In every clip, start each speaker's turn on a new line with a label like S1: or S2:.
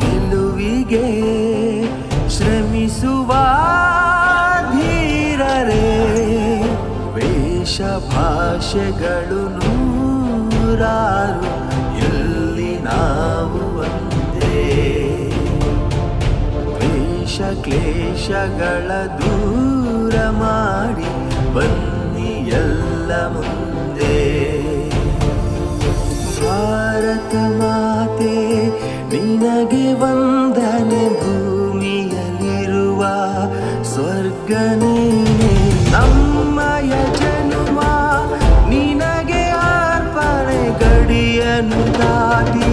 S1: ಗೆಲುವಿಗೆ ಶ್ರಮಿಸುವ ಧೀರರೇ. ವೇಷ ಭಾಷೆಗಳು ನೂರಾರು, ಎಲ್ಲಿ ನಾವು ಒಂದೇ. ವೇಷ ಕ್ಲೇಶಗಳ ದೂರ ಮಾಡಿ ಬನ್ನಿ ಎಲ್ಲ ಮುಂದೆ. ಭಾರತ ಮಾತೆ ನಿನಗೆ ವಂದನೆ, ಭೂಮಿಯಲ್ಲಿರುವ ಸ್ವರ್ಗ ನೀನೆ. ನಮ್ಮಯ ಜನುಮ ನಿನಗೆ ಅರ್ಪಣೆ, ಗಡಿಯನ್ನು ದಾಟಿ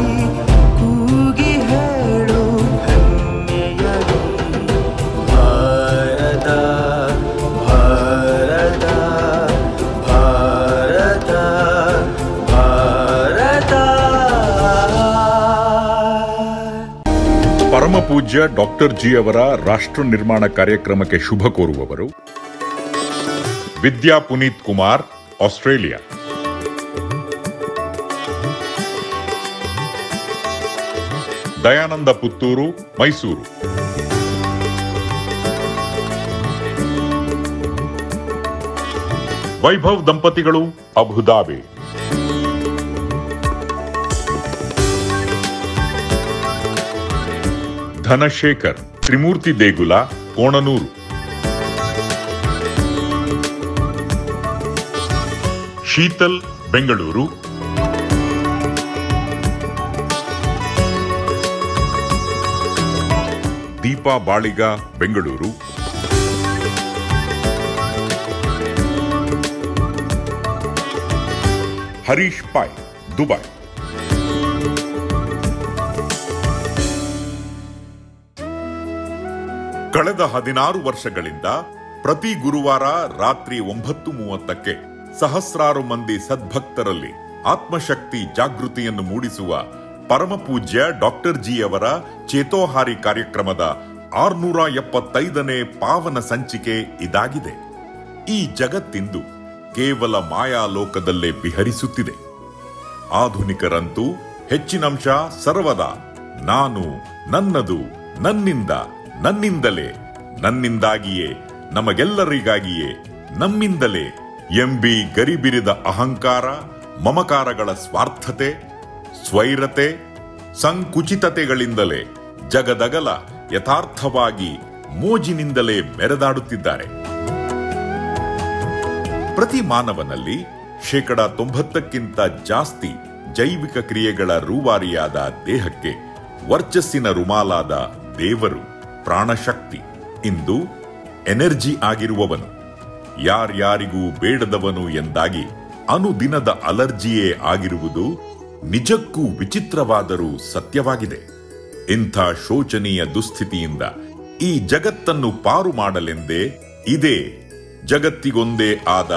S1: ಕೂಗಿ ಹೇಳು ಹೆಮ್ಮೆಯಲಿ. ಭಾರತ ಭಾರತ ಭಾರತ ಭಾರತ.
S2: ಪರಮ ಪೂಜ್ಯ ಡಾಕ್ಟರ್ ಜಿ ಅವರ ರಾಷ್ಟ್ರ ನಿರ್ಮಾಣ ಕಾರ್ಯಕ್ರಮಕ್ಕೆ ಶುಭ ಕೋರುವವರು ವಿದ್ಯಾ ಪುನೀತ್ ಕುಮಾರ್, ಆಸ್ಟ್ರೇಲಿಯಾ. ದಯಾನಂದ ಪುತ್ತೂರು, ಮೈಸೂರು. ವೈಭವ್ ದಂಪತಿಗಳು, ಅಬುಧಾಬಿ. ಧನಶೇಖರ್, ತ್ರಿಮೂರ್ತಿ ದೇಗುಲ, ಕೋಣನೂರು. ಶೀತಲ್, ಬೆಂಗಳೂರು. ದೀಪಾ ಬಾಳಿಗ, ಬೆಂಗಳೂರು. ಹರೀಶ್ ಪಾಯ್, ದುಬೈ. ಕಳೆದ 16 ವರ್ಷಗಳಿಂದ ಪ್ರತಿ ಗುರುವಾರ ರಾತ್ರಿ 9:30ಕ್ಕೆ ಸಹಸ್ರಾರು ಮಂದಿ ಸದ್ಭಕ್ತರಲ್ಲಿ ಆತ್ಮಶಕ್ತಿ ಜಾಗೃತಿಯನ್ನು ಮೂಡಿಸುವ ಪರಮಪೂಜ್ಯ ಡಾಕ್ಟರ್ ಜಿ ಅವರ ಚೇತೋಹಾರಿ ಕಾರ್ಯಕ್ರಮದ 675ನೇ ಪಾವನ ಸಂಚಿಕೆ ಇದಾಗಿದೆ. ಈ ಜಗತ್ತಿಂದು ಕೇವಲ ಮಾಯಾಲೋಕದಲ್ಲೇ ವಿಹರಿಸುತ್ತಿದೆ. ಆಧುನಿಕರಂತೂ ಹೆಚ್ಚಿನಂಶ ಸರ್ವದಾ ನಾನು, ನನ್ನದು, ನನ್ನಿಂದ, ನನ್ನಿಂದಲೇ, ನನ್ನಿಂದಾಗಿಯೇ, ನಮಗೆಲ್ಲರಿಗಾಗಿಯೇ, ನಮ್ಮಿಂದಲೇ ಎಂಬಿ ಗರಿಬಿರಿದ ಅಹಂಕಾರ, ಮಮಕಾರಗಳ ಸ್ವಾರ್ಥತೆ, ಸ್ವೈರತೆ, ಸಂಕುಚಿತತೆಗಳಿಂದಲೇ ಜಗದಗಲ ಯಥಾರ್ಥವಾಗಿ ಮೋಜಿನಿಂದಲೇ ಮೆರೆದಾಡುತ್ತಿದ್ದಾರೆ. ಪ್ರತಿ ಮಾನವನಲ್ಲಿ 90%ಕ್ಕಿಂತ ಜಾಸ್ತಿ ಜೈವಿಕ ಕ್ರಿಯೆಗಳ ರೂವಾರಿಯಾದ ದೇಹಕ್ಕೆ ವರ್ಚಸ್ಸಿನ ರುಮಾಲಾದ ದೇವರು ಪ್ರಾಣಶಕ್ತಿ ಇಂದು ಎನರ್ಜಿ ಆಗಿರುವವನು, ಯಾರ್ಯಾರಿಗೂ ಬೇಡದವನು ಎಂದಾಗಿ ಅನುದಿನದ ಅಲರ್ಜಿಯೇ ಆಗಿರುವುದು ನಿಜಕ್ಕೂ ವಿಚಿತ್ರವಾದರೂ ಸತ್ಯವಾಗಿದೆ. ಇಂಥ ಶೋಚನೀಯ ದುಸ್ಥಿತಿಯಿಂದ ಈ ಜಗತ್ತನ್ನು ಪಾರು ಮಾಡಲೆಂದೇ ಇದೇ ಜಗತ್ತಿಗೊಂದೇ ಆದ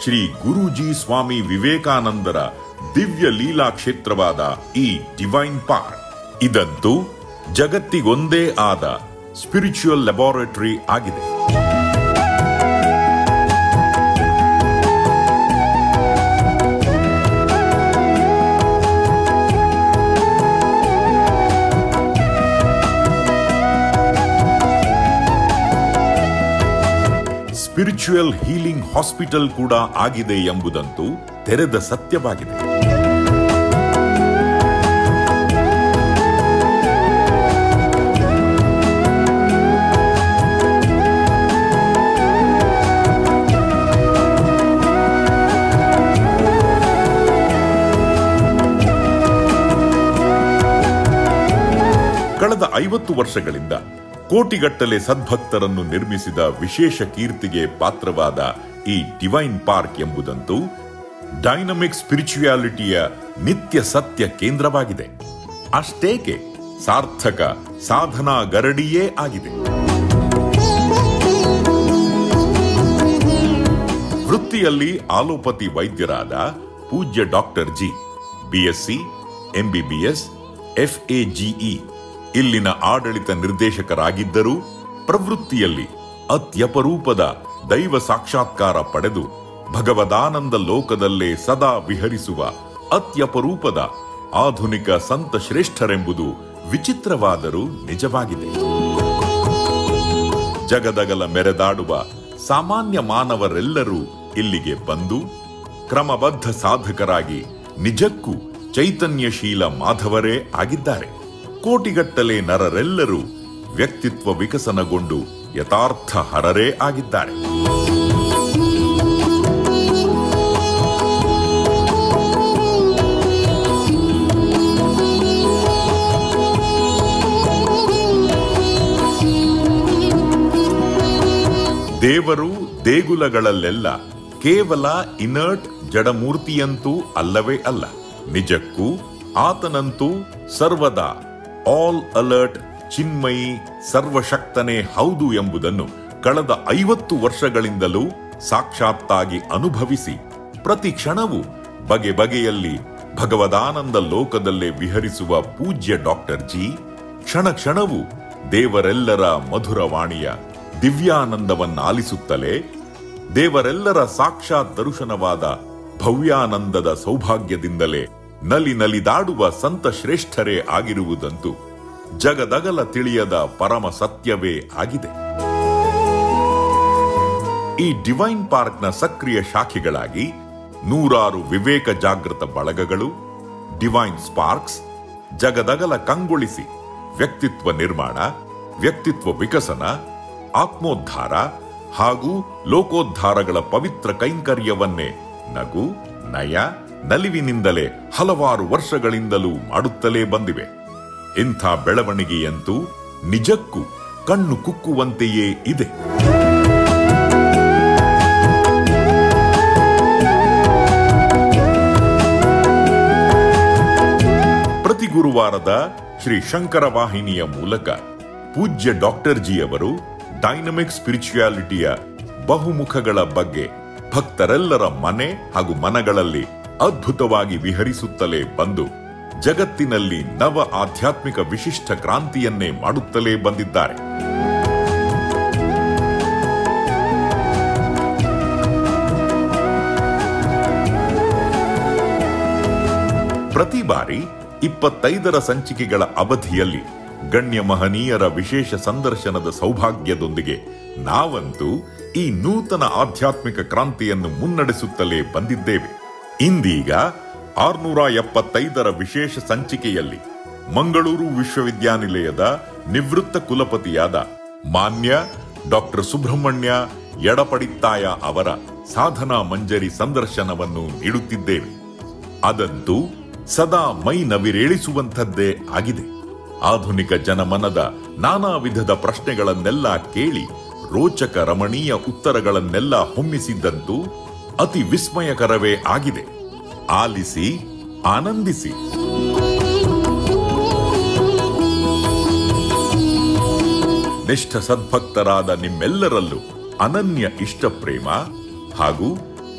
S2: ಶ್ರೀ ಗುರೂಜಿ ಸ್ವಾಮಿ ವಿವೇಕಾನಂದರ ದಿವ್ಯ ಲೀಲಾ ಕ್ಷೇತ್ರವಾದ ಈ ಡಿವೈನ್ ಪಾರ್ಕ್, ಇದಂತೂ ಜಗತ್ತಿಗೊಂದೇ ಆದ ಸ್ಪಿರಿಚುವಲ್ ಲ್ಯಾಬೋರೇಟರಿ ಆಗಿದೆ. ಸ್ಪಿರಿಚುವಲ್ ಹೀಲಿಂಗ್ ಹಾಸ್ಪಿಟಲ್ ಕೂಡ ಆಗಿದೆ ಎಂಬುದಂತೂ ತೆರೆದ ಸತ್ಯವಾಗಿದೆ. ಕಳೆದ 50 ವರ್ಷಗಳಿಂದ ಕೋಟಿಗಟ್ಟಲೆ ಸದ್ಭಕ್ತರನ್ನು ನಿರ್ಮಿಸಿದ ವಿಶೇಷ ಕೀರ್ತಿಗೆ ಪಾತ್ರವಾದ ಈ ಡಿವೈನ್ ಪಾರ್ಕ್ ಎಂಬುದಂತೂ ಡೈನಮಿಕ್ ಸ್ಪಿರಿಚುಯಾಲಿಟಿಯ ನಿತ್ಯ ಸತ್ಯ ಕೇಂದ್ರವಾಗಿದೆ. ಅಷ್ಟೇಕೆ ಸಾರ್ಥಕ ಸಾಧನಾ ಗರಡಿಯೇ ಆಗಿದೆ. ವೃತ್ತಿಯಲ್ಲಿ ಆಲೋಪತಿ ವೈದ್ಯರಾದ ಪೂಜ್ಯ doctor G BSc, MBBS, FAGE ಇಲ್ಲಿನ ಆಡಳಿತ ನಿರ್ದೇಶಕರಾಗಿದ್ದರೂ ಪ್ರವೃತ್ತಿಯಲ್ಲಿ ಅತ್ಯಪರೂಪದ ದೈವ ಸಾಕ್ಷಾತ್ಕಾರ ಪಡೆದು ಭಗವದಾನಂದ ಲೋಕದಲ್ಲೇ ಸದಾ ವಿಹರಿಸುವ ಅತ್ಯಪರೂಪದ ಆಧುನಿಕ ಸಂತ ಶ್ರೇಷ್ಠರೆಂಬುದು ವಿಚಿತ್ರವಾದರೂ ನಿಜವಾಗಿದೆ. ಜಗದಗಲ ಮೆರೆದಾಡುವ ಸಾಮಾನ್ಯ ಮಾನವರೆಲ್ಲರೂ ಇಲ್ಲಿಗೆ ಬಂದು ಕ್ರಮಬದ್ಧ ಸಾಧಕರಾಗಿ ನಿಜಕ್ಕೂ ಚೈತನ್ಯಶೀಲ ಮಾಧವರೇ ಆಗಿದ್ದಾರೆ. ಕೋಟಿಗಟ್ಟಲೆ ನರರೆಲ್ಲರೂ ವ್ಯಕ್ತಿತ್ವ ವಿಕಸನಗೊಂಡು ಯಥಾರ್ಥ ಹರರೇ ಆಗಿದ್ದಾರೆ. ದೇವರು ದೇಗುಲಗಳಲ್ಲೆಲ್ಲ ಕೇವಲ ಇನರ್ಟ್ ಜಡಮೂರ್ತಿಯಂತೂ ಅಲ್ಲವೇ ಅಲ್ಲ. ನಿಜಕ್ಕೂ ಆತನಂತೂ ಸರ್ವದಾ ಆಲ್ ಅಲರ್ಟ್ ಚಿನ್ಮಯಿ ಸರ್ವಶಕ್ತನೇ ಹೌದು ಎಂಬುದನ್ನು ಕಳೆದ 50 ವರ್ಷಗಳಿಂದಲೂ ಸಾಕ್ಷಾತ್ತಾಗಿ ಅನುಭವಿಸಿ ಪ್ರತಿ ಕ್ಷಣವೂ ಬಗೆ ಬಗೆಯಲ್ಲಿ ಭಗವದಾನಂದ ಲೋಕದಲ್ಲೇ ವಿಹರಿಸುವ ಪೂಜ್ಯ ಡಾಕ್ಟರ್ ಜಿ ಕ್ಷಣ ಕ್ಷಣವೂ ದೇವರೆಲ್ಲರ ಮಧುರವಾಣಿಯ ದಿವ್ಯಾನಂದವನ್ನಾಲಿಸುತ್ತಲೇ ದೇವರೆಲ್ಲರ ಸಾಕ್ಷಾತ್ ದರ್ಶನವಾದ ಭವ್ಯಾನಂದದ ಸೌಭಾಗ್ಯದಿಂದಲೇ ನಲಿ ನಲಿದಾಡುವ ಸಂತ ಶ್ರೇಷ್ಠರೇ ಆಗಿರುವುದಂತೂ ಜಗದಗಲ ತಿಳಿಯದ ಪರಮ ಸತ್ಯವೇ ಆಗಿದೆ. ಈ ಡಿವೈನ್ ಪಾರ್ಕ್ನ ಸಕ್ರಿಯ ಶಾಖೆಗಳಾಗಿ ನೂರಾರು ವಿವೇಕ ಜಾಗೃತ ಬಳಗಗಳು, ಡಿವೈನ್ ಸ್ಪಾರ್ಕ್ಸ್, ಜಗದಗಲ ಕಂಗೊಳಿಸಿ ವ್ಯಕ್ತಿತ್ವ ನಿರ್ಮಾಣ, ವ್ಯಕ್ತಿತ್ವ ವಿಕಸನ, ಆತ್ಮೋದ್ಧಾರ ಹಾಗೂ ಲೋಕೋದ್ಧಾರಗಳ ಪವಿತ್ರ ಕೈಂಕರ್ಯವನ್ನೇ ನಗು, ನಯ, ನಲಿವಿನಿಂದಲೇ ಹಲವಾರು ವರ್ಷಗಳಿಂದಲೂ ಮಾಡುತ್ತಲೇ ಬಂದಿವೆ. ಇಂಥ ಬೆಳವಣಿಗೆಯಂತೂ ನಿಜಕ್ಕೂ ಕಣ್ಣು ಕುಕ್ಕುವಂತೆಯೇ ಇದೆ. ಪ್ರತಿ ಗುರುವಾರದ ಶ್ರೀ ಶಂಕರ ವಾಹಿನಿಯ ಮೂಲಕ ಪೂಜ್ಯ ಡಾಕ್ಟರ್ ಜಿ ಅವರು ಡೈನಮಿಕ್ ಸ್ಪಿರಿಚುಯಾಲಿಟಿಯ ಬಹುಮುಖಗಳ ಬಗ್ಗೆ ಭಕ್ತರೆಲ್ಲರ ಮನೆ ಹಾಗೂ ಮನಗಳಲ್ಲಿ ಅದ್ಭುತವಾಗಿ ವಿಹರಿಸುತ್ತಲೇ ಬಂದು ಜಗತ್ತಿನಲ್ಲಿ ನವ ಆಧ್ಯಾತ್ಮಿಕ ವಿಶಿಷ್ಟ ಕ್ರಾಂತಿಯನ್ನೇ ಮಾಡುತ್ತಲೇ ಬಂದಿದ್ದಾರೆ. ಪ್ರತಿ ಬಾರಿ 25ರ ಸಂಚಿಕೆಗಳ ಅವಧಿಯಲ್ಲಿ ಗಣ್ಯ ಮಹನೀಯರ ವಿಶೇಷ ಸಂದರ್ಶನದ ಸೌಭಾಗ್ಯದೊಂದಿಗೆ ನಾವಂತೂ ಈ ನೂತನ ಆಧ್ಯಾತ್ಮಿಕ ಕ್ರಾಂತಿಯನ್ನು ಮುನ್ನಡೆಸುತ್ತಲೇ ಬಂದಿದ್ದೇವೆ. ಇಂದೀಗ 675ರ ವಿಶೇಷ ಸಂಚಿಕೆಯಲ್ಲಿ ಮಂಗಳೂರು ವಿಶ್ವವಿದ್ಯಾನಿಲಯದ ನಿವೃತ್ತ ಕುಲಪತಿಯಾದ ಮಾನ್ಯ ಡಾಕ್ಟರ್ ಸುಬ್ರಹ್ಮಣ್ಯ ಯಡಪಡಿತ್ತಾಯ ಅವರ ಸಾಧನಾ ಮಂಜರಿ ಸಂದರ್ಶನವನ್ನು ನೀಡುತ್ತಿದ್ದೇವೆ. ಅದಂತೂ ಸದಾ ಮೈ ನವಿರೇಳಿಸುವಂಥದ್ದೇ ಆಗಿದೆ. ಆಧುನಿಕ ಜನಮನದ ನಾನಾ ವಿಧದ ಪ್ರಶ್ನೆಗಳನ್ನೆಲ್ಲ ಕೇಳಿ ರೋಚಕ ರಮಣೀಯ ಉತ್ತರಗಳನ್ನೆಲ್ಲ ಹೊಮ್ಮಿಸಿದ್ದಂತೂ ಅತಿ ವಿಸ್ಮಯಕರವೇ ಆಗಿದೆ. ಆಲಿಸಿ ಆನಂದಿಸಿ. ನಿಷ್ಠ ಸದ್ಭಕ್ತರಾದ ನಿಮ್ಮೆಲ್ಲರಲ್ಲೂ ಅನನ್ಯ ಇಷ್ಟ ಪ್ರೇಮ ಹಾಗೂ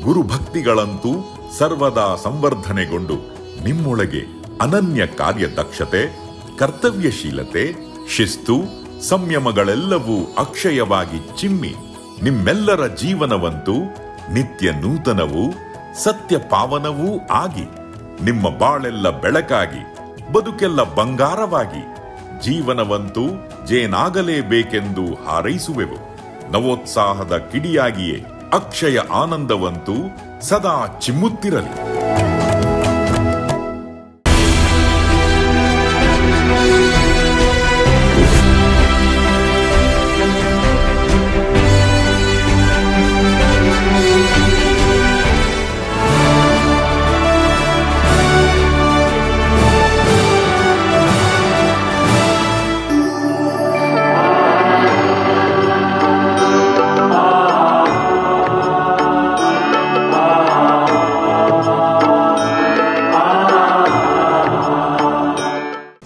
S2: ಗುರುಭಕ್ತಿಗಳಂತೂ ಸರ್ವದಾ ಸಂವರ್ಧನೆಗೊಂಡು ನಿಮ್ಮೊಳಗೆ ಅನನ್ಯ ಕಾರ್ಯದಕ್ಷತೆ, ಕರ್ತವ್ಯಶೀಲತೆ, ಶಿಸ್ತು, ಸಂಯಮಗಳೆಲ್ಲವೂ ಅಕ್ಷಯವಾಗಿ ಚಿಮ್ಮಿ ನಿಮ್ಮೆಲ್ಲರ ಜೀವನವಂತೂ ನಿತ್ಯ ನೂತನವೂ ಸತ್ಯ ಪಾವನವೂ ಆಗಿ ನಿಮ್ಮ ಬಾಳೆಲ್ಲ ಬೆಳಕಾಗಿ ಬದುಕೆಲ್ಲ ಬಂಗಾರವಾಗಿ ಜೀವನವಂತೂ ಜೇನಾಗಲೇಬೇಕೆಂದು ಹಾರೈಸುವೆವು. ನವೋತ್ಸಾಹದ ಕಿಡಿಯಾಗಿಯೇ ಅಕ್ಷಯ ಆನಂದವಂತೂ ಸದಾ ಚಿಮ್ಮುತ್ತಿರಲಿ.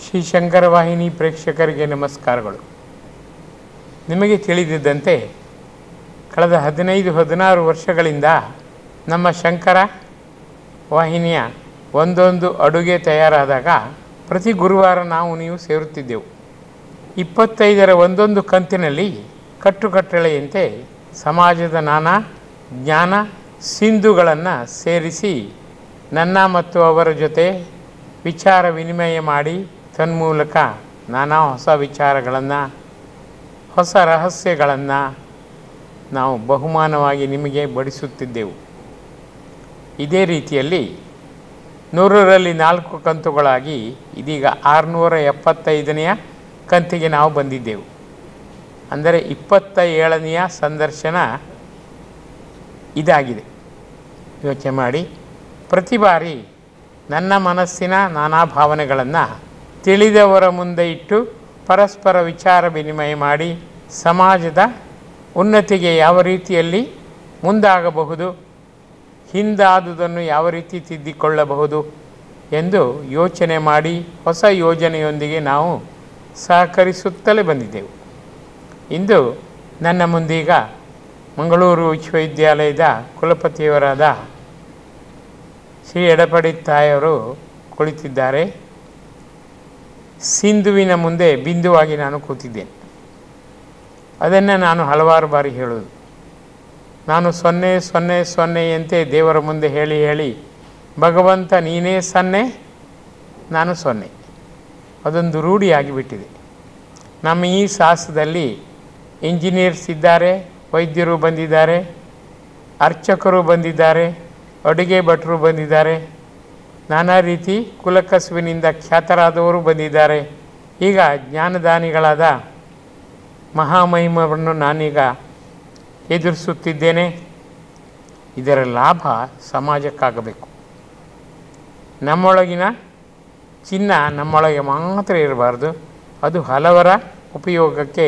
S3: ಶ್ರೀ ಶಂಕರ ವಾಹಿನಿ ಪ್ರೇಕ್ಷಕರಿಗೆ ನಮಸ್ಕಾರಗಳು. ನಿಮಗೆ ತಿಳಿದಿದ್ದಂತೆ ಕಳೆದ 15-16 ವರ್ಷಗಳಿಂದ ನಮ್ಮ ಶಂಕರ ವಾಹಿನಿಯ ಒಂದೊಂದು ಅಡುಗೆ ತಯಾರಾದಾಗ ಪ್ರತಿ ಗುರುವಾರ ನೀವು ಸೇರುತ್ತಿದ್ದೆವು. 25ರ ಒಂದೊಂದು ಕಂತಿನಲ್ಲಿ ಕಟ್ಟುಕಟ್ಟಳೆಯಂತೆ ಸಮಾಜದ ನಾನಾ ಜ್ಞಾನ ಸಿಂಧುಗಳನ್ನು ಸೇರಿಸಿ ನನ್ನ ಮತ್ತು ಅವರ ಜೊತೆ ವಿಚಾರ ವಿನಿಮಯ ಮಾಡಿ ತನ್ಮೂಲಕ ನಾನಾ ಹೊಸ ವಿಚಾರಗಳನ್ನು, ಹೊಸ ರಹಸ್ಯಗಳನ್ನು ನಾವು ಬಹುಮಾನವಾಗಿ ನಿಮಗೆ ಬಡಿಸುತ್ತಿದ್ದೆವು. ಇದೇ ರೀತಿಯಲ್ಲಿ 100ರಲ್ಲಿ 4 ಕಂತುಗಳಾಗಿ ಇದೀಗ 675ನೆಯ ಕಂತಿಗೆ ನಾವು ಬಂದಿದ್ದೆವು. ಅಂದರೆ 27ನೆಯ ಸಂದರ್ಶನ ಇದಾಗಿದೆ. ಯೋಚನೆ ಮಾಡಿ, ಪ್ರತಿ ಬಾರಿ ನನ್ನ ಮನಸ್ಸಿನ ನಾನಾ ಭಾವನೆಗಳನ್ನು ತಿಳಿದವರ ಮುಂದೆ ಇಟ್ಟು ಪರಸ್ಪರ ವಿಚಾರ ವಿನಿಮಯ ಮಾಡಿ ಸಮಾಜದ ಉನ್ನತಿಗೆ ಯಾವ ರೀತಿಯಲ್ಲಿ ಮುಂದಾಗಬಹುದು, ಹಿಂದಾದುದನ್ನು ಯಾವ ರೀತಿ ತಿದ್ದಿಕೊಳ್ಳಬಹುದು ಎಂದು ಯೋಚನೆ ಮಾಡಿ ಹೊಸ ಯೋಜನೆಯೊಂದಿಗೆ ನಾವು ಸಹಕರಿಸುತ್ತಲೇ ಬಂದಿದ್ದೆವು. ಇಂದು ನನ್ನ ಮುಂದೀಗ ಮಂಗಳೂರು ವಿಶ್ವವಿದ್ಯಾಲಯದ ಕುಲಪತಿಯವರಾದ ಶ್ರೀ ಎಡಪಡಿ ತಾಯವರು ಕುಳಿತಿದ್ದಾರೆ. ಸಿಂಧುವಿನ ಮುಂದೆ ಬಿಂದುವಾಗಿ ನಾನು ಕೂತಿದ್ದೇನೆ. ಅದನ್ನು ನಾನು ಹಲವಾರು ಬಾರಿ ಹೇಳೋದು. ನಾನು 0 0 0 ಅಂತೆ ದೇವರ ಮುಂದೆ ಹೇಳಿ ಹೇಳಿ ಭಗವಂತ ನೀನೇ 0 ನಾನು 0, ಅದೊಂದು ರೂಢಿಯಾಗಿಬಿಟ್ಟಿದೆ. ನಮ್ಮ ಈ ಸಾಹಸದಲ್ಲಿ ಇಂಜಿನಿಯರ್ಸ್ ಇದ್ದಾರೆ, ವೈದ್ಯರು ಬಂದಿದ್ದಾರೆ, ಅರ್ಚಕರು ಬಂದಿದ್ದಾರೆ, ಅಡುಗೆ ಭಟ್ರು ಬಂದಿದ್ದಾರೆ, ನಾನಾ ರೀತಿ ಕುಲಕಸುವಿನಿಂದ ಖ್ಯಾತರಾದವರು ಬಂದಿದ್ದಾರೆ. ಈಗ ಜ್ಞಾನದಾನಿಗಳಾದ ಮಹಾಮಹಿಮವನ್ನು ನಾನೀಗ ಎದುರಿಸುತ್ತಿದ್ದೇನೆ. ಇದರ ಲಾಭ ಸಮಾಜಕ್ಕಾಗಬೇಕು. ನಮ್ಮೊಳಗಿನ ಚಿನ್ನ ನಮ್ಮೊಳಗೆ ಮಾತ್ರ ಇರಬಾರ್ದು, ಅದು ಹಲವರ ಉಪಯೋಗಕ್ಕೆ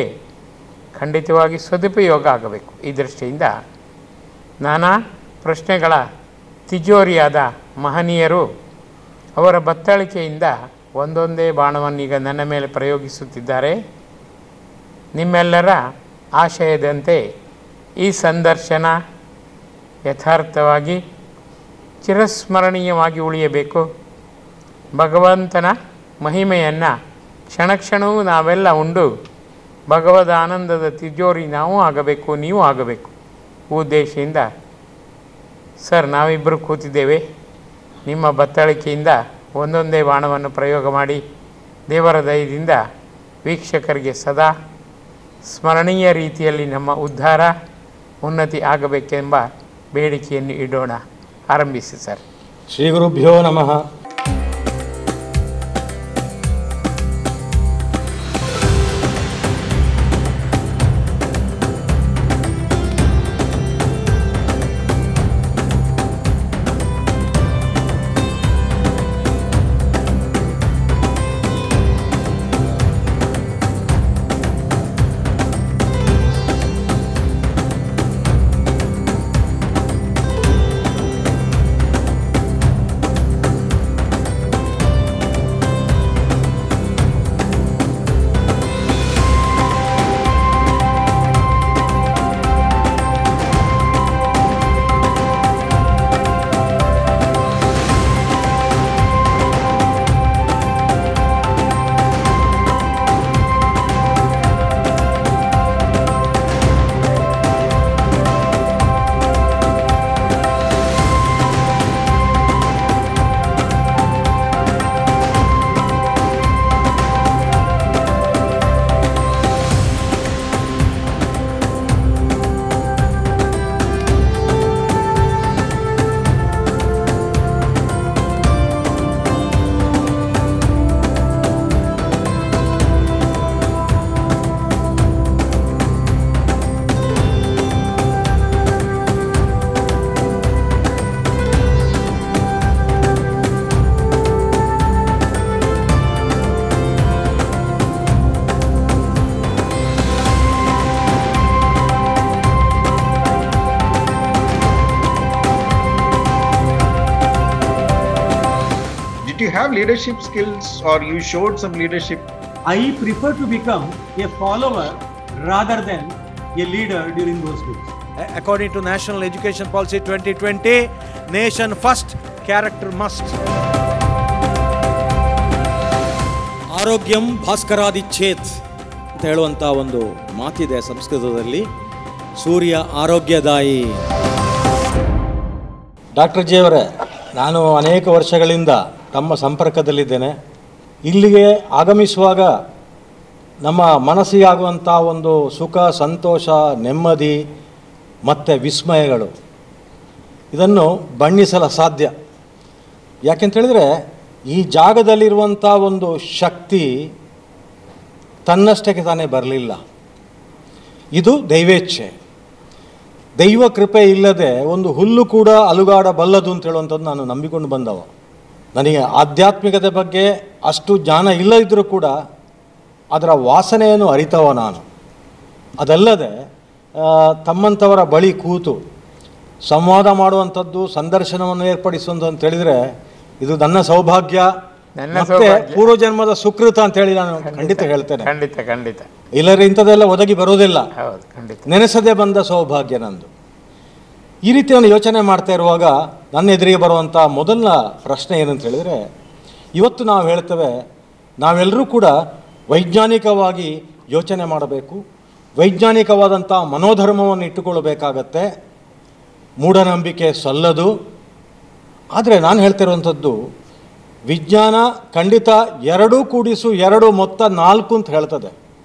S3: ಖಂಡಿತವಾಗಿ ಸದುಪಯೋಗ ಆಗಬೇಕು. ಈ ದೃಷ್ಟಿಯಿಂದ ನಾನಾ ಪ್ರಶ್ನೆಗಳ ತಿಜೋರಿಯಾದ ಮಹನೀಯರು ಅವರ ಬತ್ತಳಿಕೆಯಿಂದ ಒಂದೊಂದೇ ಬಾಣವನ್ನೀಗ ನನ್ನ ಮೇಲೆ ಪ್ರಯೋಗಿಸುತ್ತಿದ್ದಾರೆ. ನಿಮ್ಮೆಲ್ಲರ ಆಶಯದಂತೆ ಈ ಸಂದರ್ಶನ ಯಥಾರ್ಥವಾಗಿ ಚಿರಸ್ಮರಣೀಯವಾಗಿ ಉಳಿಯಬೇಕು. ಭಗವಂತನ ಮಹಿಮೆಯನ್ನು ಕ್ಷಣ ಕ್ಷಣವೂ ನಾವೆಲ್ಲ ಉಂಡು ಭಗವದ್ ಆನಂದದ ತಿಜೋರಿ ನಾವು ಆಗಬೇಕು, ನೀವು ಆಗಬೇಕು. ಉದ್ದೇಶದಿಂದ ಸರ್ ನಾವಿಬ್ಬರು ಕೂತಿದ್ದೇವೆ. ನಿಮ್ಮ ಬತ್ತಳಿಕೆಯಿಂದ ಒಂದೊಂದೇ ಬಾಣವನ್ನು ಪ್ರಯೋಗ ಮಾಡಿ ದೇವರ ದಯದಿಂದ ವೀಕ್ಷಕರಿಗೆ ಸದಾ ಸ್ಮರಣೀಯ ರೀತಿಯಲ್ಲಿ ನಮ್ಮ ಉದ್ಧಾರ ಉನ್ನತಿ ಆಗಬೇಕೆಂಬ ಬೇಡಿಕೆಯನ್ನು ಇಡೋಣ. ಆರಂಭಿಸಿ ಸರ್.
S4: ಶ್ರೀ ಗುರುಭ್ಯೋ ನಮಃ.
S5: Do you have leadership skills or you showed some leadership?
S6: I prefer to become a follower rather than a leader during those days.
S7: According to National Education Policy 2020, nation first, character must.
S4: ಆರೋಗ್ಯಂ ಭಾಸ್ಕರಾದಿಚ್ಛೇತ್ ಅಂತ ಹೇಳುವಂಥ ಒಂದು ಮಾತಿದೆ ಸಂಸ್ಕೃತದಲ್ಲಿ. ಸೂರ್ಯ ಆರೋಗ್ಯದಾಯಿ. Doctor ಜಿಯವರೇ, ನಾನು ಅನೇಕ ವರ್ಷಗಳಿಂದ ತಮ್ಮ ಸಂಪರ್ಕದಲ್ಲಿದ್ದೇನೆ. ಇಲ್ಲಿಗೆ ಆಗಮಿಸುವಾಗ ನಮ್ಮ ಮನಸ್ಸಿಗೆ ಆಗುವಂಥ ಒಂದು ಸುಖ, ಸಂತೋಷ, ನೆಮ್ಮದಿ ಮತ್ತು ವಿಸ್ಮಯಗಳು ಇದನ್ನು ಬಣ್ಣಿಸಲು ಅಸಾಧ್ಯ. ಯಾಕೆಂತೇಳಿದರೆ ಈ ಜಾಗದಲ್ಲಿರುವಂಥ ಒಂದು ಶಕ್ತಿ ತನ್ನಷ್ಟಕ್ಕೆ ತಾನೇ ಬರಲಿಲ್ಲ. ಇದು ದೈವೇಚ್ಛೆ. ದೈವ ಕೃಪೆ ಇಲ್ಲದೆ ಒಂದು ಹುಲ್ಲು ಕೂಡ ಅಲುಗಾಡಬಲ್ಲದು ಅಂತ ಹೇಳುವಂಥದ್ದು ನಾನು ನಂಬಿಕೊಂಡು ಬಂದವ. ನನಗೆ ಆಧ್ಯಾತ್ಮಿಕತೆ ಬಗ್ಗೆ ಅಷ್ಟು ಜ್ಞಾನ ಇಲ್ಲದಿದ್ದರೂ ಕೂಡ ಅದರ ವಾಸನೆಯನ್ನು ಅರಿತವ ನಾನು. ಅದಲ್ಲದೆ ತಮ್ಮಂಥವರ ಬಳಿ ಕೂತು ಸಂವಾದ ಮಾಡುವಂಥದ್ದು, ಸಂದರ್ಶನವನ್ನು ಏರ್ಪಡಿಸುವಂಥ ಅಂತ ಹೇಳಿದರೆ ಇದು ನನ್ನ ಸೌಭಾಗ್ಯ, ಮತ್ತೆ ಪೂರ್ವಜನ್ಮದ ಸುಕೃತ ಅಂತ ಹೇಳಿ ನಾನು ಖಂಡಿತ ಹೇಳ್ತೇನೆ.
S3: ಖಂಡಿತ ಖಂಡಿತ.
S4: ಇಲ್ಲದ್ರೆ ಇಂಥದ್ದೆಲ್ಲ ಒದಗಿ ಬರೋದಿಲ್ಲ.
S3: ಹೌದು, ಖಂಡಿತ.
S4: ನೆನೆಸದೆ ಬಂದ ಸೌಭಾಗ್ಯ ನಂದು. ಈ ರೀತಿ ನಾನು ಯೋಚನೆ ಮಾಡ್ತಾ ಇರುವಾಗ ನನ್ನ ಎದುರಿಗೆ ಬರುವಂಥ ಮೊದಲ ಪ್ರಶ್ನೆ ಏನಂತ ಹೇಳಿದರೆ, ಇವತ್ತು ನಾವು ಹೇಳ್ತೇವೆ ನಾವೆಲ್ಲರೂ ಕೂಡ ವೈಜ್ಞಾನಿಕವಾಗಿ ಯೋಚನೆ ಮಾಡಬೇಕು, ವೈಜ್ಞಾನಿಕವಾದಂಥ ಮನೋಧರ್ಮವನ್ನು ಇಟ್ಟುಕೊಳ್ಳಬೇಕಾಗತ್ತೆ, ಮೂಢನಂಬಿಕೆ ಸಲ್ಲದು. ಆದರೆ ನಾನು ಹೇಳ್ತಿರುವಂಥದ್ದು ವಿಜ್ಞಾನ ಖಂಡಿತ 2 + 2 = 4 ಅಂತ ಹೇಳ್ತದೆ.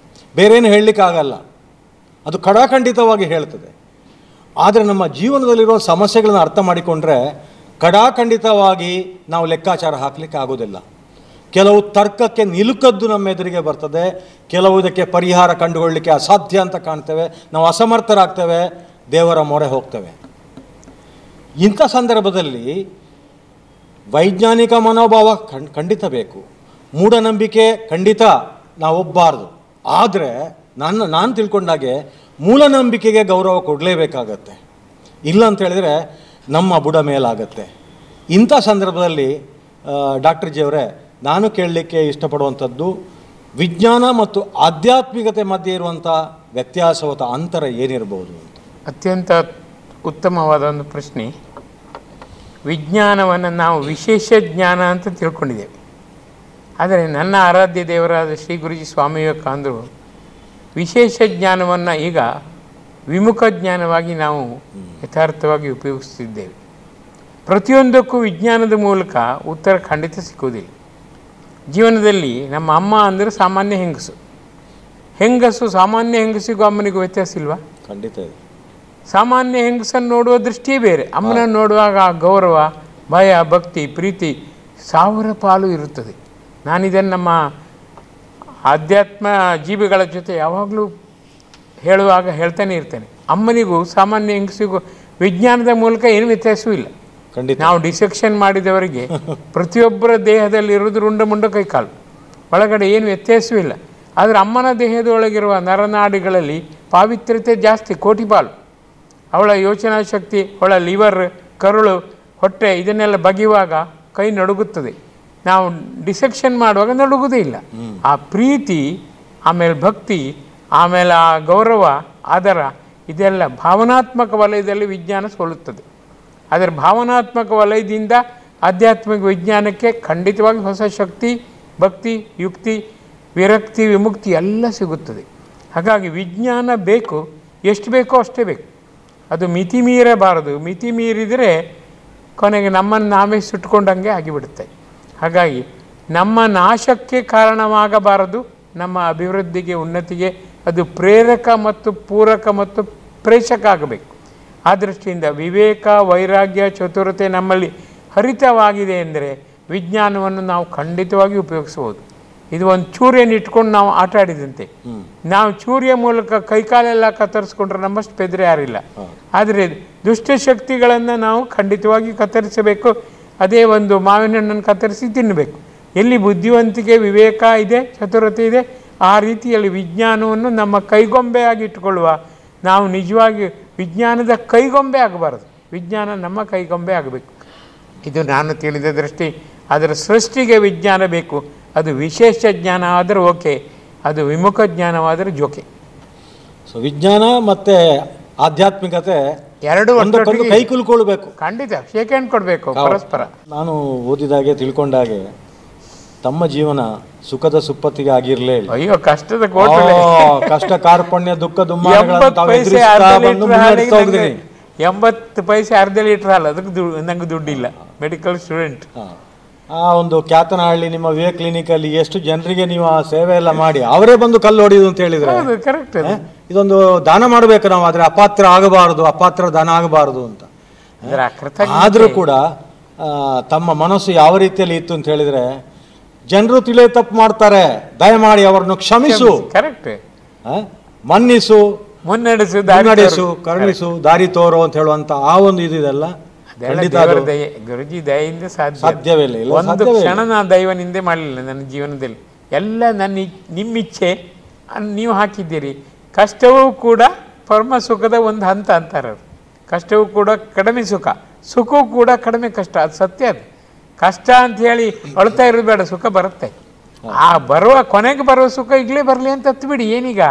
S4: ಬೇರೇನು ಹೇಳಲಿಕ್ಕಾಗಲ್ಲ, ಅದು ಖಡಾಖಂಡಿತವಾಗಿ ಹೇಳ್ತದೆ. ಆದರೆ ನಮ್ಮ ಜೀವನದಲ್ಲಿರೋ ಸಮಸ್ಯೆಗಳನ್ನು ಅರ್ಥ ಮಾಡಿಕೊಂಡ್ರೆ ಖಡಾಖಂಡಿತವಾಗಿ ನಾವು ಲೆಕ್ಕಾಚಾರ ಹಾಕಲಿಕ್ಕೆ ಆಗೋದಿಲ್ಲ. ಕೆಲವು ತರ್ಕಕ್ಕೆ ನಿಲುಕದ್ದು ನಮ್ಮ ಎದುರಿಗೆ ಬರ್ತದೆ, ಕೆಲವು ಇದಕ್ಕೆ ಪರಿಹಾರ ಕಂಡುಕೊಳ್ಳಲಿಕ್ಕೆ ಅಸಾಧ್ಯ ಅಂತ ಕಾಣ್ತೇವೆ, ನಾವು ಅಸಮರ್ಥರಾಗ್ತೇವೆ, ದೇವರ ಮೊರೆ ಹೋಗ್ತೇವೆ. ಇಂಥ ಸಂದರ್ಭದಲ್ಲಿ ವೈಜ್ಞಾನಿಕ ಮನೋಭಾವ ಖಂಡಿತ ಬೇಕು, ಮೂಢನಂಬಿಕೆ ಖಂಡಿತ ನಾವು ಒಬ್ಬಾರ್ದು. ಆದರೆ ನಾನು ತಿಳ್ಕೊಂಡಾಗೆ ಮೂಲನಂಬಿಕೆಗೆ ಗೌರವ ಕೊಡಲೇಬೇಕಾಗತ್ತೆ. ಇಲ್ಲ ಅಂತ ಹೇಳಿದರೆ ನಮ್ಮ ಬುಡ ಮೇಲಾಗತ್ತೆ. ಇಂಥ ಸಂದರ್ಭದಲ್ಲಿ ಡಾಕ್ಟರ್ ಜಿಯವರೇ, ನಾನು ಕೇಳಲಿಕ್ಕೆ ಇಷ್ಟಪಡುವಂಥದ್ದು ವಿಜ್ಞಾನ ಮತ್ತು ಆಧ್ಯಾತ್ಮಿಕತೆ ಮಧ್ಯೆ ಇರುವಂಥ ವ್ಯತ್ಯಾಸವಾದ ಅಂತರ ಏನಿರ್ಬೋದು ಅಂತ.
S3: ಅತ್ಯಂತ ಉತ್ತಮವಾದ ಒಂದು ಪ್ರಶ್ನೆ. ವಿಜ್ಞಾನವನ್ನು ನಾವು ವಿಶೇಷ ಜ್ಞಾನ ಅಂತ ತಿಳ್ಕೊಂಡಿದ್ದೇವೆ. ಆದರೆ ನನ್ನ ಆರಾಧ್ಯ ದೇವರಾದ ಶ್ರೀ ಗುರುಜಿ ಸ್ವಾಮಿ ವಿವೇಕಾನಂದರು ವಿಶೇಷ ಜ್ಞಾನವನ್ನು ಈಗ ವಿಮುಖ ಜ್ಞಾನವಾಗಿ ನಾವು ಯಥಾರ್ಥವಾಗಿ ಉಪಯೋಗಿಸ್ತಿದ್ದೇವೆ. ಪ್ರತಿಯೊಂದಕ್ಕೂ ವಿಜ್ಞಾನದ ಮೂಲಕ ಉತ್ತರ ಖಂಡಿತ ಸಿಕ್ಕುವುದಿಲ್ಲ. ಜೀವನದಲ್ಲಿ ನಮ್ಮ ಅಮ್ಮ ಅಂದರೆ ಸಾಮಾನ್ಯ ಹೆಂಗಸು ಸಾಮಾನ್ಯ ಹೆಂಗಸಿಗೂ ಅಮ್ಮನಿಗೂ ವ್ಯತ್ಯಾಸ ಇಲ್ವಾ?
S4: ಖಂಡಿತ ಇದೆ.
S3: ಸಾಮಾನ್ಯ ಹೆಂಗಸನ್ನು ನೋಡುವ ದೃಷ್ಟಿಯೇ ಬೇರೆ, ಅಮ್ಮನನ್ನು ನೋಡುವಾಗ ಗೌರವ, ಭಯ, ಭಕ್ತಿ, ಪ್ರೀತಿ 1000 ಪಾಲು ಇರುತ್ತದೆ. ನಾನಿದನ್ನು ನಮ್ಮ ಆಧ್ಯಾತ್ಮ ಜೀವಿಗಳ ಜೊತೆ ಯಾವಾಗಲೂ ಹೇಳುವಾಗ ಹೇಳ್ತಾನೆ ಇರ್ತೇನೆ. ಅಮ್ಮನಿಗೂ ಸಾಮಾನ್ಯ ಹೆಂಗಸಿಗೂ ವಿಜ್ಞಾನದ ಮೂಲಕ ಏನು ವ್ಯತ್ಯಾಸವೂ ಇಲ್ಲ. ನಾವು ಡಿಸೆಕ್ಷನ್ ಮಾಡಿದವರಿಗೆ ಪ್ರತಿಯೊಬ್ಬರ ದೇಹದಲ್ಲಿರೋದು ರುಂಡ ಕೈಕಾಲು, ಒಳಗಡೆ ಏನು ವ್ಯತ್ಯಾಸವೂ ಇಲ್ಲ. ಆದರೆ ಅಮ್ಮನ ದೇಹದೊಳಗಿರುವ ನರನಾಡಿಗಳಲ್ಲಿ ಪಾವಿತ್ರ್ಯತೆ ಜಾಸ್ತಿ, ಕೋಟಿ ಪಾಲು. ಅವಳ ಯೋಚನಾ ಶಕ್ತಿ, ಅವಳ ಲಿವರ್, ಕರುಳು, ಹೊಟ್ಟೆ ಇದನ್ನೆಲ್ಲ ಬಗೆಯುವಾಗ ಕೈ ನಡುಗುತ್ತದೆ. ನಾವು ಡಿಸೆಕ್ಷನ್ ಮಾಡುವಾಗ ನಡುಗುವುದೇ ಇಲ್ಲ. ಆ ಪ್ರೀತಿ, ಆಮೇಲೆ ಭಕ್ತಿ, ಆಮೇಲೆ ಆ ಗೌರವ, ಆದರ ಇದೆಲ್ಲ ಭಾವನಾತ್ಮಕ ವಲಯದಲ್ಲಿ ವಿಜ್ಞಾನ ಸೋಲುತ್ತದೆ. ಆದರೆ ಭಾವನಾತ್ಮಕ ವಲಯದಿಂದ ಆಧ್ಯಾತ್ಮಿಕ ವಿಜ್ಞಾನಕ್ಕೆ ಖಂಡಿತವಾಗಿ ಹೊಸ ಶಕ್ತಿ, ಭಕ್ತಿ, ಯುಕ್ತಿ, ವಿರಕ್ತಿ, ವಿಮುಕ್ತಿ ಎಲ್ಲ ಸಿಗುತ್ತದೆ. ಹಾಗಾಗಿ ವಿಜ್ಞಾನ ಬೇಕು, ಎಷ್ಟು ಬೇಕೋ ಅಷ್ಟೇ ಬೇಕು. ಅದು ಮಿತಿ ಮೀರಬಾರದು. ಮಿತಿ ಮೀರಿದರೆ ಕೊನೆಗೆ ನಮ್ಮನ್ನು ನಾವೇ ಸುಟ್ಕೊಂಡಂಗೆ ಆಗಿಬಿಡುತ್ತೆ. ಹಾಗಾಗಿ ನಮ್ಮ ನಾಶಕ್ಕೆ ಕಾರಣವಾಗಬಾರದು, ನಮ್ಮ ಅಭಿವೃದ್ಧಿಗೆ, ಉನ್ನತಿಗೆ ಅದು ಪ್ರೇರಕ ಮತ್ತು ಪೂರಕ ಮತ್ತು ಪ್ರೇಷಕ ಆಗಬೇಕು. ಆ ದೃಷ್ಟಿಯಿಂದ ವಿವೇಕ, ವೈರಾಗ್ಯ, ಚತುರತೆ ನಮ್ಮಲ್ಲಿ ಹರಿತವಾಗಿದೆ ಎಂದರೆ ವಿಜ್ಞಾನವನ್ನು ನಾವು ಖಂಡಿತವಾಗಿ ಉಪಯೋಗಿಸ್ಬೋದು. ಇದು ಒಂದು ಚೂರಿಯನ್ನು ಇಟ್ಕೊಂಡು ನಾವು ಆಟ ಆಡಿದಂತೆ. ನಾವು ಚೂರಿಯ ಮೂಲಕ ಕೈಕಾಲೆಲ್ಲ ಕತ್ತರಿಸ್ಕೊಂಡ್ರೆ ನಮ್ಮಷ್ಟು ಪೆದ್ರೆ ಯಾರಿಲ್ಲ. ಆದರೆ ದುಷ್ಟಶಕ್ತಿಗಳನ್ನು ನಾವು ಖಂಡಿತವಾಗಿ ಕತ್ತರಿಸಬೇಕು. ಅದೇ ಒಂದು ಮಾವಿನ ಹಣ್ಣನ್ನು ಕತ್ತರಿಸಿ ತಿನ್ನಬೇಕು. ಎಲ್ಲಿ ಬುದ್ಧಿವಂತಿಕೆ, ವಿವೇಕ ಇದೆ, ಚತುರತೆ ಇದೆ, ಆ ರೀತಿಯಲ್ಲಿ ವಿಜ್ಞಾನವನ್ನು ನಮ್ಮ ಕೈಗೊಂಬೆಯಾಗಿ ಇಟ್ಟುಕೊಳ್ಳುವ. ನಾವು ನಿಜವಾಗಿ ವಿಜ್ಞಾನದ ಕೈಗೊಂಬೆ ಆಗಬಾರದು, ವಿಜ್ಞಾನ ನಮ್ಮ ಕೈಗೊಂಬೆ ಆಗಬೇಕು. ಇದು ನಾನು ತಿಳಿದ ದೃಷ್ಟಿ. ಅದರ ಸೃಷ್ಟಿಗೆ ವಿಜ್ಞಾನ ಬೇಕು. ಅದು ವಿಶೇಷ ಜ್ಞಾನ ಆದರೆ ಓಕೆ, ಅದು ವಿಮುಖ ಜ್ಞಾನವಾದರೆ ಜೋಕೆ.
S4: ಸೊ ವಿಜ್ಞಾನ ಮತ್ತು ಆಧ್ಯಾತ್ಮಿಕತೆ
S3: ಎರಡು
S4: ಕೈ ಕುಲ್ಕೊಳ್ಬೇಕು.
S3: ಖಂಡಿತ ಶೇಕ್ ಹ್ಯಾಂಡ್ ಕೊಡಬೇಕು ಪರಸ್ಪರ.
S4: ನಾನು ಓದಿದಾಗೆ, ತಿಳ್ಕೊಂಡಾಗೆ ತಮ್ಮ ಜೀವನ ಸುಖದ ಸುಪ್ಪತ್ತಿಗೆ ಆಗಿರಲೇ ಇಲ್ಲ.
S3: ಅಯ್ಯೋ, ಕಷ್ಟದ
S4: ಕಷ್ಟ, ಕಾರ್ಪಣ್ಯ, ದುಃಖ,
S3: 80 ಪೈಸೆ ಅರ್ಧ ಲೀಟರ್ ಹಾಲು, ಅದಕ್ಕೆ ನಂಗೆ ದುಡ್ಡಿಲ್ಲ. Medical student.
S4: ಆ ಒಂದು ಕ್ಯಾತನಹಳ್ಳಿ ನಿಮ್ಮ ವಿವೇಕ್ ಕ್ಲಿನಿಕಲ್ಲಿ ಎಷ್ಟು ಜನರಿಗೆ ನೀವು ಆ ಸೇವೆ ಎಲ್ಲ ಮಾಡಿ ಅವರೇ ಬಂದು ಕಲ್ಲು ಹೊಡೆಯುದು ಅಂತ ಹೇಳಿದ್ರೆ
S3: ಕರೆಕ್ಟ್.
S4: ಇದೊಂದು ದಾನ ಮಾಡಬೇಕು ನಾವು, ಆದರೆ ಅಪಾತ್ರ ಆಗಬಾರದು, ಅಪಾತ್ರ ದಾನ ಆಗಬಾರದು ಅಂತ. ಆದರೂ ಕೂಡ ತಮ್ಮ ಮನಸ್ಸು ಯಾವ ರೀತಿಯಲ್ಲಿ ಇತ್ತು ಅಂತ ಹೇಳಿದ್ರೆ, ಜನರು ತಿಳಿಯ ತಪ್ಪು ಮಾಡ್ತಾರೆ, ದಯಮಾಡಿ ಅವರನ್ನು ಕ್ಷಮಿಸು,
S3: ಕರೆಕ್ಟ್,
S4: ಮನ್ನಿಸು,
S3: ಮುನ್ನಡೆಸು,
S4: ಕರುಣಿಸು, ದಾರಿ ತೋರು ಅಂತ ಹೇಳುವಂತ ಆ ಒಂದು ಇದೆಲ್ಲ
S3: ಗುರುಜಿ ದಯೆಯಿಂದ
S4: ಸಾಧ್ಯವಿಲ್ಲ.
S3: ಒಂದು ಕ್ಷಣ ನಾ ದೈವನಿಂದೆ ಮಾಡಲಿಲ್ಲ ನನ್ನ ಜೀವನದಲ್ಲಿ. ಎಲ್ಲ ನನ್ನ ನಿಮ್ಮಿಚ್ಛೆ ನೀವು ಹಾಕಿದ್ದೀರಿ. ಕಷ್ಟವೂ ಕೂಡ ಪರಮ ಸುಖದ ಒಂದು ಹಂತ ಅಂತಾರೆ ಅವರು. ಕಷ್ಟವೂ ಕೂಡ ಕಡಿಮೆ ಸುಖ, ಸುಖವೂ ಕೂಡ ಕಡಿಮೆ ಕಷ್ಟ. ಅದು ಸತ್ಯ. ಅದು ಕಷ್ಟ ಅಂತ ಹೇಳಿ ಅಳ್ತಾ ಇರೋದು ಬೇಡ, ಸುಖ ಬರುತ್ತೆ. ಆ ಕೊನೆಗೆ ಬರುವ ಸುಖ ಈಗಲೇ ಬರಲಿ ಅಂತ ಹತ್ಬಿಡಿ. ಏನೀಗ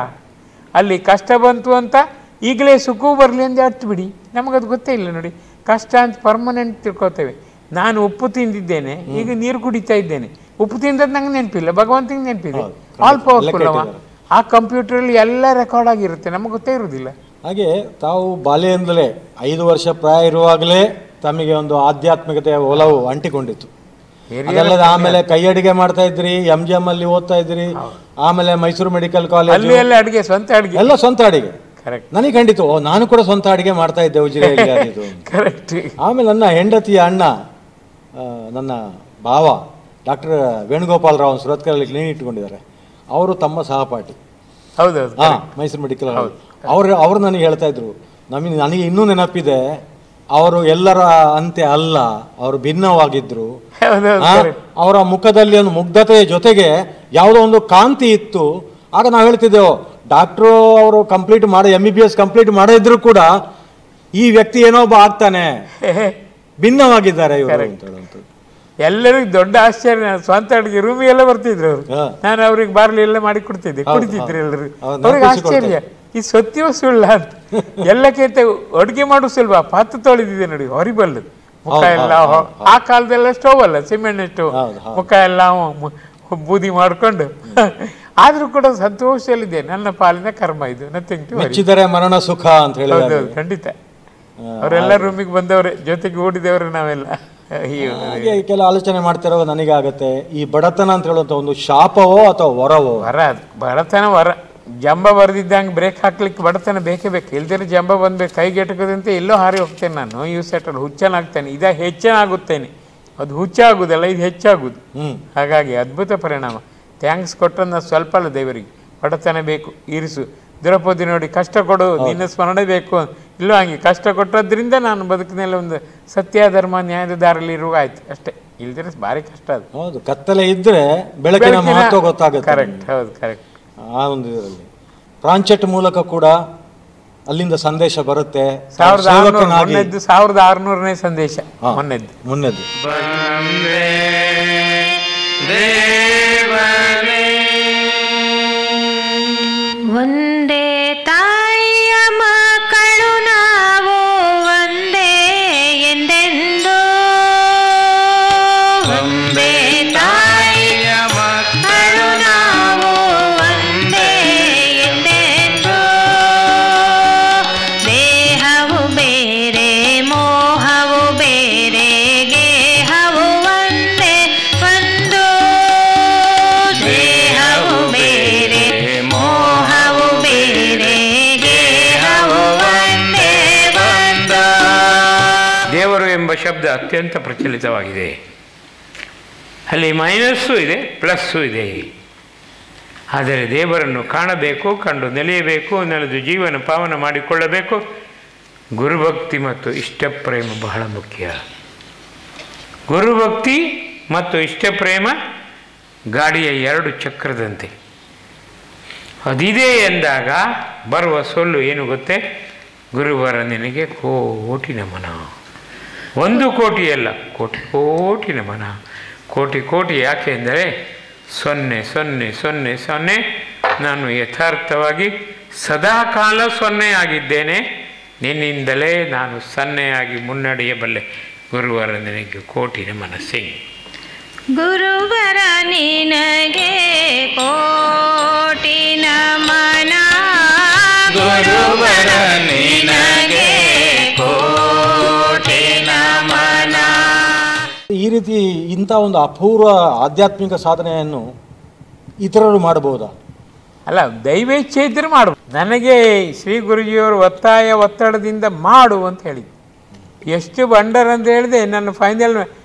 S3: ಅಲ್ಲಿ ಕಷ್ಟ ಬಂತು ಅಂತ ಈಗಲೇ ಸುಖವೂ ಬರಲಿ ಅಂತ ಹತ್ಬಿಡಿ. ನಮಗದು ಗೊತ್ತೇ ಇಲ್ಲ ನೋಡಿ. ಕಷ್ಟ ಅಂತ ಪರ್ಮನೆಂಟ್ ತಿಳ್ಕೊತೇವೆ. ನಾನು ಉಪ್ಪು ತಿಂದಿದ್ದೇನೆ, ಈಗ ನೀರು ಕುಡಿತಾ ಇದ್ದೇನೆ. ಉಪ್ಪು ತಿಂದದ್ದು ನಂಗೆ ನೆನಪಿಲ್ಲ, ಭಗವಂತನಿಗೆ ನೆನಪಿದೆ. ಆಲ್ ಪವರ್ಫುಲ್ ಅವ. ಆ ಕಂಪ್ಯೂಟರಲ್ಲಿ ಎಲ್ಲ ರೆಕಾರ್ಡ್ ಆಗಿರುತ್ತೆ, ನಮಗೆ ಗೊತ್ತೇ ಇರೋದಿಲ್ಲ.
S4: ಹಾಗೆ ತಾವು ಬಾಲ್ಯದಿಂದಲೇ 5 ವರ್ಷ ಪ್ರಾಯ ಇರುವಾಗಲೇ ತಮಗೆ ಒಂದು ಆಧ್ಯಾತ್ಮಿಕತೆಯ ಒಲವು ಅಂಟಿಕೊಂಡಿತ್ತು. ಅದಲ್ಲದೆ ಆಮೇಲೆ ಕೈ ಅಡಿಗೆ ಮಾಡ್ತಾ ಇದ್ರಿ, MGM ಅಲ್ಲಿ ಓದ್ತಾ ಇದ್ರಿ, ಆಮೇಲೆ ಮೈಸೂರು ಮೆಡಿಕಲ್ ಕಾಲೇಜ್
S3: ಅಡಿಗೆ ಸ್ವಂತ ಅಡಿಗೆ
S4: ಎಲ್ಲ ಸ್ವಂತ ಅಡಿಗೆ. ನನಗೆ ಖಂಡಿತ ನಾನು ಕೂಡ ಸ್ವಂತ ಅಡಿಗೆ ಮಾಡ್ತಾ ಇದ್ದೆ ಉಜಿರೆಯಲ್ಲಿ. ಆಮೇಲೆ ನನ್ನ ಹೆಂಡತಿಯ ಅಣ್ಣ, ನನ್ನ ಭಾವ ಡಾಕ್ಟರ್ ವೇಣುಗೋಪಾಲ್ ರಾವ್ ಸುರತ್ಕಲಲ್ಲಿ ಕ್ಲಿನಿಕ್ ಇಟ್ಕೊಂಡಿದ್ದಾರೆ. ಅವರು ತಮ್ಮ ಸಹಪಾಠಿ. ಮೈಸೂರು ಮೆಡಿಕಲ್. ಅವರು ನನಗೆ ಹೇಳ್ತಾ ಇದ್ರು, ನನಗೆ ಇನ್ನೂ ನೆನಪಿದೆ, ಅವರು ಎಲ್ಲರ ಅಂತೆ ಅಲ್ಲ, ಅವರು ಭಿನ್ನವಾಗಿದ್ರು. ಅವರ ಮುಖದಲ್ಲಿ ಒಂದು ಮುಗ್ಧತೆಯ ಜೊತೆಗೆ ಯಾವುದೋ ಒಂದು ಕಾಂತಿ ಇತ್ತು. ಆಗ ನಾವು ಹೇಳ್ತಿದ್ದೆವು, ಡಾಕ್ಟ್ರು ಅವರು ಕಂಪ್ಲೀಟ್ ಮಾಡಿ MBBS ಕಂಪ್ಲೀಟ್ ಮಾಡಿದ್ರು ಕೂಡ ಈ ವ್ಯಕ್ತಿ ಏನೋ ಒಬ್ಬ ಆಗ್ತಾನೆ, ಭಿನ್ನವಾಗಿದ್ದಾರೆ ಇವರು ಅಂತ ಹೇಳುವಂಥದ್ದು.
S3: ಎಲ್ಲರಿಗೂ ದೊಡ್ಡ ಆಶ್ಚರ್ಯ. ಸ್ವಂತ ಅಡಿಗೆ ರೂಮಿಗೆಲ್ಲ ಬರ್ತಿದ್ರು ಅವರು. ನಾನು ಅವ್ರಿಗೆ ಬಾರ್ಲಿ ಎಲ್ಲ ಮಾಡಿ ಕೊಡ್ತಿದ್ದೆ, ಕುಡಿತಿದ್ರು ಎಲ್ಲರೂ. ಅವ್ರಿಗೆ ಆಶ್ಚರ್ಯ, ಈ ಸತ್ಯವೂ ಸುಳ್ಳ ಅಂತ. ಎಲ್ಲಕ್ಕಿಂತ ಅಡುಗೆ ಮಾಡು ಸುಲಭ. ಪಾತ್ರೆ ತೊಳೆದಿದೆ ನೋಡಿ, ಹೊರಿಬಲ್ಲು ಮುಖ ಎಲ್ಲ. ಆ ಕಾಲದೆಲ್ಲ ಸ್ಟವ್ ಅಲ್ಲ, ಸಿಮೆಂಟ್ ಸ್ಟವ್. ಮುಖ ಎಲ್ಲ ಬೂದಿ ಮಾಡ್ಕೊಂಡು ಆದ್ರೂ ಕೂಡ ಸಂತೋಷದಲ್ಲಿದೆ. ನನ್ನ ಪಾಲಿನ ಕರ್ಮ ಇದು.
S4: ಮೆಚ್ಚಿದರೆ ಮರಣ ಸುಖ ಅಂತ ಹೇಳಿ.
S3: ಖಂಡಿತ ಅವರೆಲ್ಲ ರೂಮಿಗೆ ಬಂದವ್ರೆ, ಜೊತೆಗೆ ಓಡಿದವ್ರೆ ನಾವೆಲ್ಲ.
S4: ಕೆಲ ಆಲೋಚನೆ ಮಾಡ್ತಿರೋ ನನಗೆ ಆಗತ್ತೆ, ಈ ಬಡತನ ಅಂತ ಹೇಳುವಂತ ಒಂದು ಶಾಪವೋ ಅಥವಾ ವರವೋ?
S3: ವರ. ಅದು ಬಡತನ ವರ. ಜಂಬ ಬರೆದಿದ್ದಂಗೆ ಬ್ರೇಕ್ ಹಾಕ್ಲಿಕ್ಕೆ ಬಡತನ ಬೇಕೇ ಬೇಕು. ಇಲ್ದಿರೋ ಜಂಬ ಬಂದ್ಬೇಕು, ಕೈಗೆಟಕದಂತೆ ಎಲ್ಲೋ ಹಾರಿ ಹೋಗ್ತೇನೆ ನಾನು. ಸೆಟಲ್ ಹುಚ್ಚನಾಗ್ತೇನೆ, ಹೆಚ್ಚಾಗುತ್ತೇನೆ. ಅದು ಹುಚ್ಚಾಗುದಲ್ಲ, ಇದು ಹೆಚ್ಚಾಗುದು. ಹಾಗಾಗಿ ಅದ್ಭುತ ಪರಿಣಾಮ. ಥ್ಯಾಂಕ್ಸ್ ಕೊಟ್ಟನ್ನ ಸ್ವಲ್ಪ ಅಲ್ಲ ದೇವರಿಗೆ. ಬಡತನ ಬೇಕು, ಇರಿಸು. ದ್ರೌಪದಿ ನೋಡಿ, ಕಷ್ಟ ಕೊಡು, ನಿನ್ನ ಸ್ಮರಣೆ ಬೇಕು. ಇಲ್ಲೋ ಹಂಗೆ ಕಷ್ಟ ಕೊಟ್ಟದ್ರಿಂದ ನಾನು ಬದುಕಿನಲ್ಲಿ ಒಂದು ಸತ್ಯ ಧರ್ಮ ನ್ಯಾಯದ ದಾರಲ್ಲಿ ಇರುವ ಆಯ್ತು ಅಷ್ಟೇ. ಇಲ್ದಿರ ಭಾರಿ ಕಷ್ಟ. ಅದು
S4: ಹೌದು, ಕತ್ತಲೆ ಇದ್ರೆ ಬೆಳಕಿನ ಮಹತ್ವ ಗೊತ್ತಾಗುತ್ತೆ.
S3: ಕರೆಕ್ಟ್, ಹೌದು, ಕರೆಕ್ಟ್.
S4: ಆ ಒಂದು ಇದರಲ್ಲಿ ಪ್ರಾಂಚೆಟ್ ಮೂಲಕ ಕೂಡ ಅಲ್ಲಿಂದ ಸಂದೇಶ ಬರುತ್ತೆ.
S3: 1600ನೇ ಸಂದೇಶ ಮೊನ್ನೆದ್ದು.
S8: ಒಂದೇ ತಾಯಿಯ ಮಕ್ಕಳು ನಾವು, ಒಂದೇ ಎಂದೆಂದು. ಒಂದೇ ತಾಯಿಯ ಮಕ್ಕಳು ನಾವು, ಒಂದೇ ಎಂದೆಂದು. ದೇಹವು ಬೇರೆ, ಮೋಹವು ಬೇರೆ, ಗೇಹವು ಒಂದೇ ಒಂದು. ದೇಹವು ಬೇರೆ, ಮೋಹವು ಬೇರೆ, ಗೇಹವು ಒಂದೇ ಒಂದು.
S3: ದೇವರು ಎಂಬ ಶಬ್ದ ಅತ್ಯಂತ ಪ್ರಚಲಿತವಾಗಿದೆ. ಅಲ್ಲಿ ಮೈನಸ್ಸು ಇದೆ, ಪ್ಲಸ್ಸು ಇದೆ. ಆದರೆ ದೇವರನ್ನು ಕಾಣಬೇಕು, ಕಂಡು ನೆಲೆಯಬೇಕು, ನೆಲೆದು ಜೀವನ ಪಾವನ ಮಾಡಿಕೊಳ್ಳಬೇಕು. ಗುರುಭಕ್ತಿ ಮತ್ತು ಇಷ್ಟಪ್ರೇಮ ಬಹಳ ಮುಖ್ಯ. ಗುರುಭಕ್ತಿ ಮತ್ತು ಇಷ್ಟಪ್ರೇಮ ಗಾಡಿಯ 2 ಚಕ್ರದಂತೆ. ಅದಿದೆ ಎಂದಾಗ ಬರುವ ಸೊಲ್ಲು ಏನು ಗೊತ್ತೇ? ಗುರುವರ ನಿನಗೆ ಕೋಟಿ ನಮನ. 1 ಕೋಟಿ ಅಲ್ಲ, ಕೋಟಿ ಕೋಟಿ ನಮನ. ಕೋಟಿ ಕೋಟಿ ಯಾಕೆ ಎಂದರೆ 0 0 0 0. ನಾನು ಯಥಾರ್ಥವಾಗಿ ಸದಾಕಾಲ 0 ಆಗಿದ್ದೇನೆ. ನಿನ್ನಿಂದಲೇ ನಾನು 0 ಆಗಿ ಮುನ್ನಡೆಯಬಲ್ಲೆ. ಗುರುವರ ನಿನಗೆ ಕೋಟಿ ನಮನ. ಸಿಂಗ್.
S8: ಗುರುವರ ನಿನಗೆ ಕೋಟಿ ನಮನ. ಗುರುವರ ನಿನಗೆ ಕೋಟಿ ನಮನ.
S4: ಈ ರೀತಿ ಇಂಥ ಒಂದು ಅಪೂರ್ವ ಆಧ್ಯಾತ್ಮಿಕ ಸಾಧನೆಯನ್ನು ಇತರರು ಮಾಡಬಹುದಾ?
S3: ಅಲ್ಲ, ದೈವೇಚ್ಛೆ ಇದ್ದರೆ ಮಾಡು. ನನಗೆ ಶ್ರೀ ಗುರುಜಿಯವರು ಒತ್ತಡದಿಂದ ಮಾಡು ಅಂತ ಹೇಳಿದ್ದು. ಎಷ್ಟು ಬಂಡರ್ ಅಂತ ಹೇಳಿದೆ. ನನ್ನ ಫೈನಲ್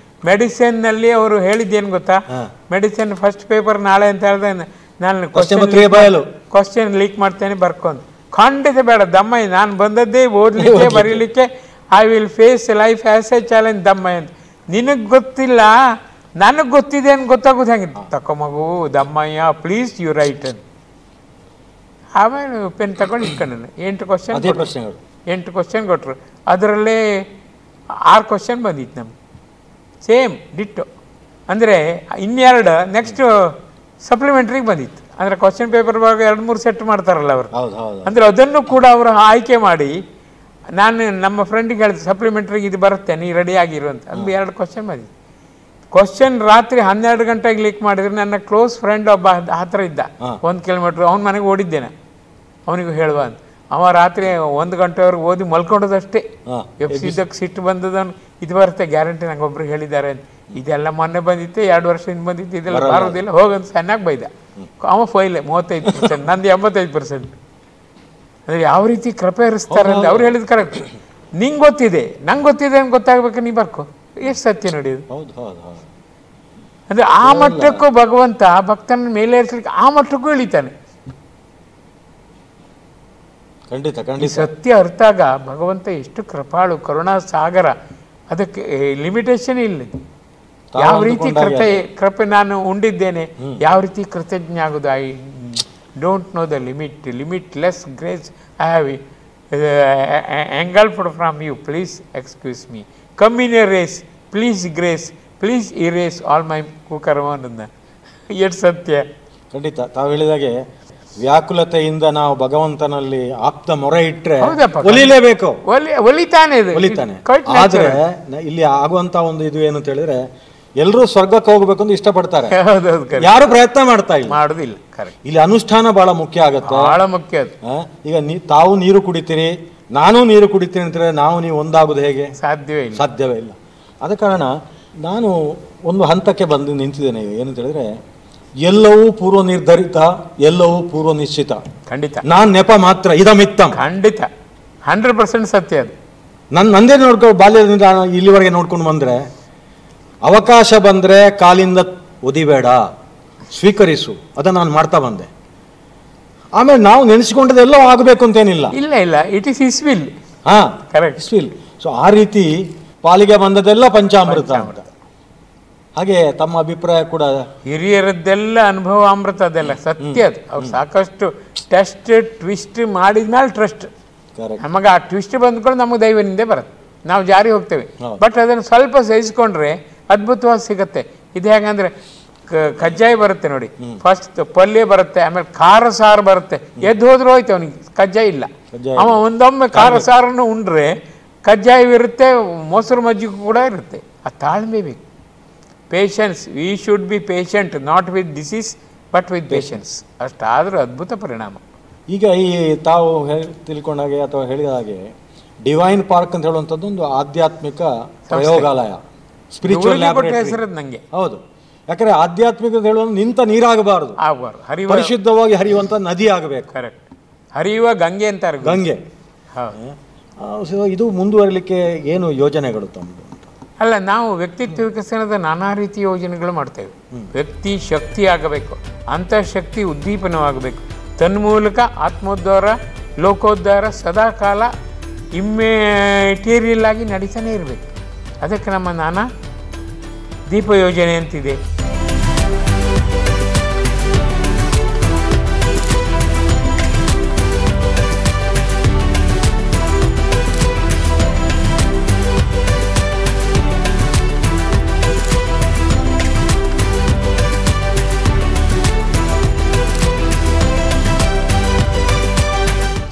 S3: ಮೆಡಿಸಿನ್ನಲ್ಲಿ ಅವರು ಹೇಳಿದ್ದೇನು ಗೊತ್ತಾ, ಮೆಡಿಸಿನ್ ಫಸ್ಟ್ ಪೇಪರ್ ನಾಳೆ ಅಂತ ಹೇಳಿದೆ. ನಾನು ಕ್ವಶನ್ ಲೀಕ್ ಮಾಡ್ತೇನೆ ಬರ್ಕೊಂಡು. ಖಂಡಿತ ಬೇಡ ದಮ್ಮಯ್ಯ, ನಾನು ಬಂದದ್ದೇ ಓದಲಿಕ್ಕೆ ಬರೀಲಿಕ್ಕೆ. I will face life as a challenge ದಮ್ಮಯ್ಯ ಅಂತ. ನಿನಗೆ ಗೊತ್ತಿಲ್ಲ, ನನಗೆ ಗೊತ್ತಿದೆ ಅಂತ ಗೊತ್ತಾಗೋದು ಹೆಂಗೆ? ತಕೊ ಮಗು ದಮ್ಮಯ್ಯ ಪ್ಲೀಸ್ ಯು ರೈಟ್ ಅಂತ. ಆಮೇಲೆ ಪೆನ್ ತಗೊಂಡು ಇಟ್ಕೊಂಡು 8 ಕ್ವಶನ್ ಕೊಟ್ಟರು. ಅದರಲ್ಲೇ 6 ಕ್ವಶನ್ ಬಂದಿತ್ತು ನಮ್ಗೆ, ಸೇಮ್ ಡಿಟ್ಟು. ಅಂದರೆ ಇನ್ನೆರಡು ನೆಕ್ಸ್ಟು ಸಪ್ಲಿಮೆಂಟ್ರಿಗೆ ಬಂದಿತ್ತು. ಅಂದರೆ ಕ್ವಶನ್ ಪೇಪರ್ ಭಾಗ 2-3 ಸೆಟ್ ಮಾಡ್ತಾರಲ್ಲ ಅವರು. ಅಂದರೆ ಅದನ್ನು ಕೂಡ ಅವರು ಆಯ್ಕೆ ಮಾಡಿ, ನಾನು ನಮ್ಮ ಫ್ರೆಂಡಿಗೆ ಹೇಳಿದೆ ಸಪ್ಲಿಮೆಂಟ್ರಿಗೆ ಇದು ಬರುತ್ತೆ, ನೀ ರೆಡಿ ಆಗಿರುವಂತ. ಅಂದ್ರೆ 2 ಕ್ವಶನ್ ಬಂದಿತ್ತು. ಕ್ವಶನ್ ರಾತ್ರಿ 12 ಗಂಟೆಗೆ ಲೀಕ್ ಮಾಡಿದ್ರೆ ನನ್ನ ಕ್ಲೋಸ್ ಫ್ರೆಂಡ್ ಒಬ್ಬ ಹತ್ರ ಇದ್ದ, 1 ಕಿಲೋಮೀಟ್ರ್. ಅವನ ಮನೆಗೆ ಓಡಿದ್ದೇನೆ ಅವನಿಗೂ ಹೇಳುವ ಅಂತ. ಅವ ರಾತ್ರಿ 1 ಗಂಟೆವರೆಗೆ ಓದಿ ಮಲ್ಕೊಂಡದಷ್ಟೇ. ಎಫ್ಸಿದಕ್ಕೆ ಸಿಟ್ಟು ಬಂದದವನು, ಇದು ಬರುತ್ತೆ ಗ್ಯಾರಂಟಿ, ನಂಗೆ ಒಬ್ರು ಹೇಳಿದ್ದಾರೆ ಅಂತ. ಇದೆಲ್ಲ ಮೊನ್ನೆ ಬಂದಿತ್ತು, 2 ವರ್ಷದಿಂದ ಬಂದಿತ್ತು, ಇದೆಲ್ಲ ಬರೋದಿಲ್ಲ ಹೋಗಂತ ಚೆನ್ನಾಗಿ ಬೈದ. ಅವ ಫೈಲ್ 35%, ನಂದು 85%. ಅಂದರೆ ಯಾವ ರೀತಿ ಕೃಪೆ ಹರಿಸ್ತಾರೆ ಅಂತ ಅವ್ರು ಹೇಳಿದ್ ಕರೆಕ್ಟ್. ನಿಂಗೆ ಗೊತ್ತಿದೆ, ನಂಗೆ ಗೊತ್ತಿದೆ ಅಂತ ಗೊತ್ತಾಗ್ಬೇಕು, ನೀ ಬರ್ಕೊ. ಎಷ್ಟು ಸತ್ಯ ನೋಡಿದು. ಅಂದರೆ ಆ ಮಟ್ಟಕ್ಕೂ ಭಗವಂತ ಭಕ್ತನ ಮೇಲೆ ಏರಿಸಲಿಕ್ಕೆ ಆ ಮಟ್ಟಕ್ಕೂ ಇಳಿತಾನೆ. ಸತ್ಯ ಅರ್ಥಾಗ ಭಗವಂತ ಎಷ್ಟು ಕೃಪಾಳು, ಕರುಣಾ ಸಾಗರ. ಅದಕ್ಕೆ ಲಿಮಿಟೇಷನ್ ಇಲ್ಲ. ಯಾವ ರೀತಿ ಕೃಪೆ ನಾನು ಉಂಡಿದ್ದೇನೆ, ಯಾವ ರೀತಿ ಕೃತಜ್ಞ ಆಗೋದು. I don't know the limitless grace I have engulfed from you, please excuse me, come in a race, please grace, please erase all my ಕುಕರ್ಮವನ್ನು. ಎಷ್ಟು ಸತ್ಯ.
S4: ಖಂಡಿತ ತಾವು ಹೇಳಿದಾಗೆ ವ್ಯಾಕುಲತೆಯಿಂದ ನಾವು ಭಗವಂತನಲ್ಲಿ ಆಪ್ತ ಮೊರೆ ಇಟ್ಟರೆ ಒಲಿಲೇಬೇಕು,
S3: ಒಲಿತಾನೆ.
S4: ಆದ್ರೆ ಇಲ್ಲಿ ಆಗುವಂತ ಒಂದು ಇದು ಏನು ಅಂತ ಹೇಳಿದ್ರೆ, ಎಲ್ಲರೂ ಸ್ವರ್ಗಕ್ಕೆ ಹೋಗ್ಬೇಕು ಅಂತ ಇಷ್ಟಪಡ್ತಾರೆ, ಯಾರು ಪ್ರಯತ್ನ ಮಾಡ್ತಾ ಇಲ್ಲ,
S3: ಮಾಡುದಿಲ್ಲ.
S4: ಇಲ್ಲಿ ಅನುಷ್ಠಾನ ಬಹಳ ಮುಖ್ಯ ಆಗತ್ತೆ,
S3: ಬಹಳ ಮುಖ್ಯ.
S4: ಈಗ ತಾವು ನೀರು ಕುಡಿತೀರಿ, ನಾನು ನೀರು ಕುಡಿತೀನಿ ಅಂತಾರೆ, ನೀವು ಒಂದಾಗುದು ಹೇಗೆ? ಸಾಧ್ಯವೇ ಇಲ್ಲ. ಆದ ಕಾರಣ ನಾನು ಒಂದು ಹಂತಕ್ಕೆ ಬಂದು ನಿಂತಿದ್ದೇನೆ. ಏನಂತ ಹೇಳಿದ್ರೆ, ಎಲ್ಲವೂ ಪೂರ್ವ ನಿರ್ಧರಿತ, ಎಲ್ಲವೂ ಪೂರ್ವ ನಿಶ್ಚಿತ.
S3: ಖಂಡಿತ.
S4: ನಾನ್ ನೆಪ ಮಾತ್ರ, ಇದಮಿತ್ತಂ.
S3: ಖಂಡಿತ 100% ಸತ್ಯ ಅದು.
S4: ನಂದೇ ನೋಡ್ಕೊಂಡು ಬಾಲ್ಯದಿಂದ ಇಲ್ಲಿವರೆಗೆ ನೋಡ್ಕೊಂಡು ಬಂದ್ರೆ, ಅವಕಾಶ ಬಂದ್ರೆ ಕಾಲಿಂದ ಒದಿಬೇಡ, ಸ್ವೀಕರಿಸು. ಅದನ್ನ ನಾನು ಮಾಡ್ತಾ ಬಂದೆ. ಆಮೇಲೆ ನಾವು ನೆನೆಸಿಕೊಂಡದೆಲ್ಲ ಆಗಬೇಕು ಅಂತೇನಿಲ್ಲ.
S3: ಇಲ್ಲ, it is his will.
S4: Correct, his will. So ಆ ರೀತಿ ಪಾಲಿಗೆ ಬಂದದೆಲ್ಲ ಪಂಚಾಮೃತ ಅಂತ. ಹಾಗೆ ತಮ್ಮ ಅಭಿಪ್ರಾಯ ಕೂಡ,
S3: ಹಿರಿಯರದ್ದೆಲ್ಲ ಅನುಭವ ಅಮೃತ, ಅದೆಲ್ಲ ಸತ್ಯ. ಅದು ಅವ್ರು ಸಾಕಷ್ಟು ಟೆಸ್ಟ್ ಟ್ವಿಸ್ಟ್ ಮಾಡಿದ್ಮೇಲೆ ಟ್ರಸ್ಟ್. ನಮಗೆ ಆ ಟ್ವಿಸ್ಟ್ ಬಂದ್ಕೊಂಡು ನಮಗೆ ದೈವನಿಂದ ಬರುತ್ತೆ, ನಾವು ಜಾರಿ ಹೋಗ್ತೇವೆ. ಬಟ್ ಅದನ್ನು ಸ್ವಲ್ಪ ಸಹಿಸ್ಕೊಂಡ್ರೆ ಅದ್ಭುತವಾಗಿ ಸಿಗುತ್ತೆ. ಇದು ಹೇಗಂದ್ರೆ, ಕಜ್ಜಾಯ ಬರುತ್ತೆ ನೋಡಿ, ಫಸ್ಟ್ ಪಲ್ಯ ಬರುತ್ತೆ, ಆಮೇಲೆ ಖಾರ ಸಾರು ಬರುತ್ತೆ. ಎದ್ದು ಹೋದ್ರೂ ಹೋಯ್ತು ಅವನಿಗೆ, ಕಜ್ಜಾಯ ಇಲ್ಲ. ಅವ ಒಂದೊಮ್ಮೆ ಖಾರ ಸಾರನ್ನು ಉಂಡ್ರೆ ಕಜ್ಜಾಯವಿರುತ್ತೆ, ಮೊಸರು ಮಜ್ಜಿಗೆ ಕೂಡ ಇರುತ್ತೆ. ಆ ತಾಳ್ಮೆ ಬೇಕು, patience. We should be patient, not with disease but with patience. ಅಷ್ಟಾದರೂ ಅದ್ಭುತ ಪರಿಣಾಮ.
S4: ಈಗ ಈ ತಾವು ತಿಳ್ಕೊಂಡ ಹಾಗೆ ಅಥವಾ ಹೇಳಿದ ಹಾಗೆ, ಡಿವೈನ್ ಪಾರ್ಕ್ ಅಂತ ಹೇಳುವಂಥದ್ದು ಒಂದು ಆಧ್ಯಾತ್ಮಿಕ ಪ್ರಯೋಗಾಲಯ, ಸ್ಪಿರಿಚುವಲ್ ಲ್ಯಾಬೊರೇಟರಿ.
S3: ನಂಗೆ
S4: ಹೌದು, ಯಾಕಂದ್ರೆ ಆಧ್ಯಾತ್ಮಿಕ ಅಂತ ಹೇಳುವುದು ನಿಂತ ನೀರಾಗಬಾರದು, ಪರಿಶುದ್ಧವಾಗಿ ಹರಿಯುವಂತ ನದಿ ಆಗಬೇಕು.
S3: ಕರೆಕ್ಟ್, ಹರಿಯುವ ಗಂಗೆ ಅಂತಾರೆ,
S4: ಗಂಗೆ. ಇದು ಮುಂದುವರಿಲಿಕ್ಕೆ ಏನು ಯೋಜನೆಗಳು ತಮ್ಮದು?
S3: ಅಲ್ಲ, ನಾವು ವ್ಯಕ್ತಿತ್ವ ವಿಕಸನದ ನಾನಾ ರೀತಿ ಯೋಜನೆಗಳು ಮಾಡ್ತೇವೆ. ವ್ಯಕ್ತಿ ಶಕ್ತಿ ಆಗಬೇಕು, ಅಂತಃಶಕ್ತಿ ಉದ್ದೀಪನವಾಗಬೇಕು. ತನ್ಮೂಲಕ ಆತ್ಮೋದ್ಧಾರ, ಲೋಕೋದ್ಧಾರ ಸದಾಕಾಲ ಇಮ್ಮೆಟೀರಿಯಲ್ ಆಗಿ ನಡೀತಾನೆ ಇರಬೇಕು. ಅದಕ್ಕೆ ನಮ್ಮ ನಾನಾ ದೀಪ ಯೋಜನೆ ಅಂತಿದೆ.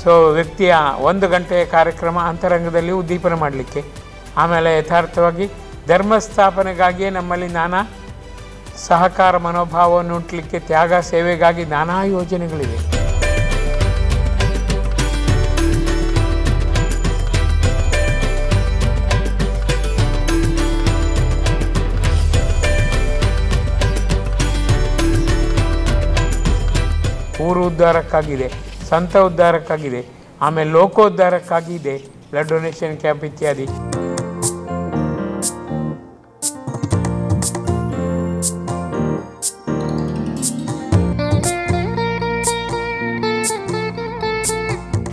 S3: ಸೊ ವ್ಯಕ್ತಿಯ 1 ಗಂಟೆಯ ಕಾರ್ಯಕ್ರಮ ಅಂತರಂಗದಲ್ಲಿ ಉದ್ದೀಪನ ಮಾಡಲಿಕ್ಕೆ, ಆಮೇಲೆ ಯಥಾರ್ಥವಾಗಿ ಧರ್ಮ ಸ್ಥಾಪನೆಗಾಗಿಯೇ ನಮ್ಮಲ್ಲಿ ನಾನಾ ಸಹಕಾರ ಮನೋಭಾವವನ್ನು ಉಂಟಲಿಕ್ಕೆ, ತ್ಯಾಗ ಸೇವೆಗಾಗಿ ನಾನಾ ಯೋಜನೆಗಳಿವೆ. ಊರು ಉದ್ಧಾರಕ್ಕಾಗಿದೆ, ಸಂತ ಉದ್ಧಾರಕ್ಕಾಗಿದೆ, ಆಮೇಲೆ ಲೋಕೋದ್ಧಾರಕ್ಕಾಗಿದೆ ಬ್ಲಡ್ ಡೊನೇಷನ್ ಕ್ಯಾಂಪ್ ಇತ್ಯಾದಿ.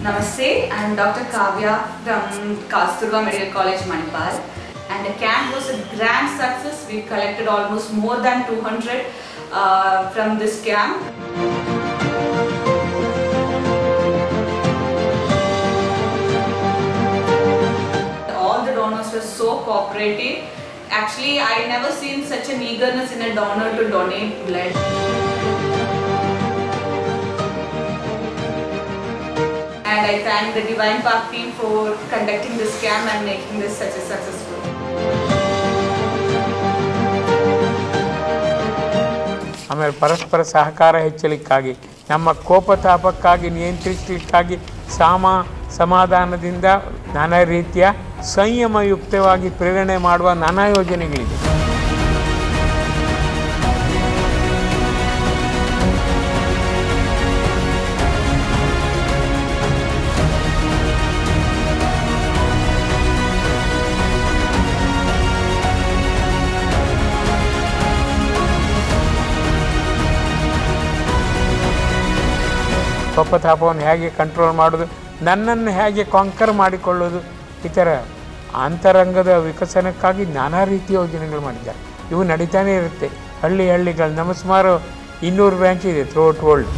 S9: Namaste, I am Dr. Kavya from Kasturba Medical College, Manipal, and the camp was a grand success. We collected almost more than 200 from this camp. All the donors were so cooperative. Actually, I never seen such an eagerness in a donor to donate blood. And I thank the Divine Park team for conducting this camp and making this such a successful.
S3: ಆಮೇಲೆ ಪರಸ್ಪರ ಸಹಕಾರ ಹೆಚ್ಚಲಿಕ್ಕಾಗಿ, ನಮ್ಮ ಕೋಪತಾಪಕ್ಕಾಗಿ ನಿಯಂತ್ರಿಸಲಿಕ್ಕಾಗಿ ಸಮಾಧಾನದಿಂದ ನಾನಾ ರೀತಿಯ ಸಂಯಮಯುಕ್ತವಾಗಿ ಪ್ರೇರಣೆ ಮಾಡುವ ನಾನಾ ಯೋಜನೆಗಳಿವೆ. ಕೋಪತಾಪವನ್ನು ಹೇಗೆ ಕಂಟ್ರೋಲ್ ಮಾಡೋದು, ನನ್ನನ್ನು ಹೇಗೆ ಕಾಂಕರ್ ಮಾಡಿಕೊಳ್ಳೋದು, ಈ ಥರ ಅಂತರಂಗದ ವಿಕಸನಕ್ಕಾಗಿ ನಾನಾ ರೀತಿಯ ಯೋಜನೆಗಳು ಮಾಡಿದ್ದಾರೆ. ಇವು ನಡೀತಾನೆ ಇರುತ್ತೆ. ಹಳ್ಳಿಗಳು ನಮ್ಮ ಸುಮಾರು 200 ಬ್ರಾಂಚ್ ಇದೆ ಥ್ರೂಔಟ್ ವರ್ಲ್ಡ್.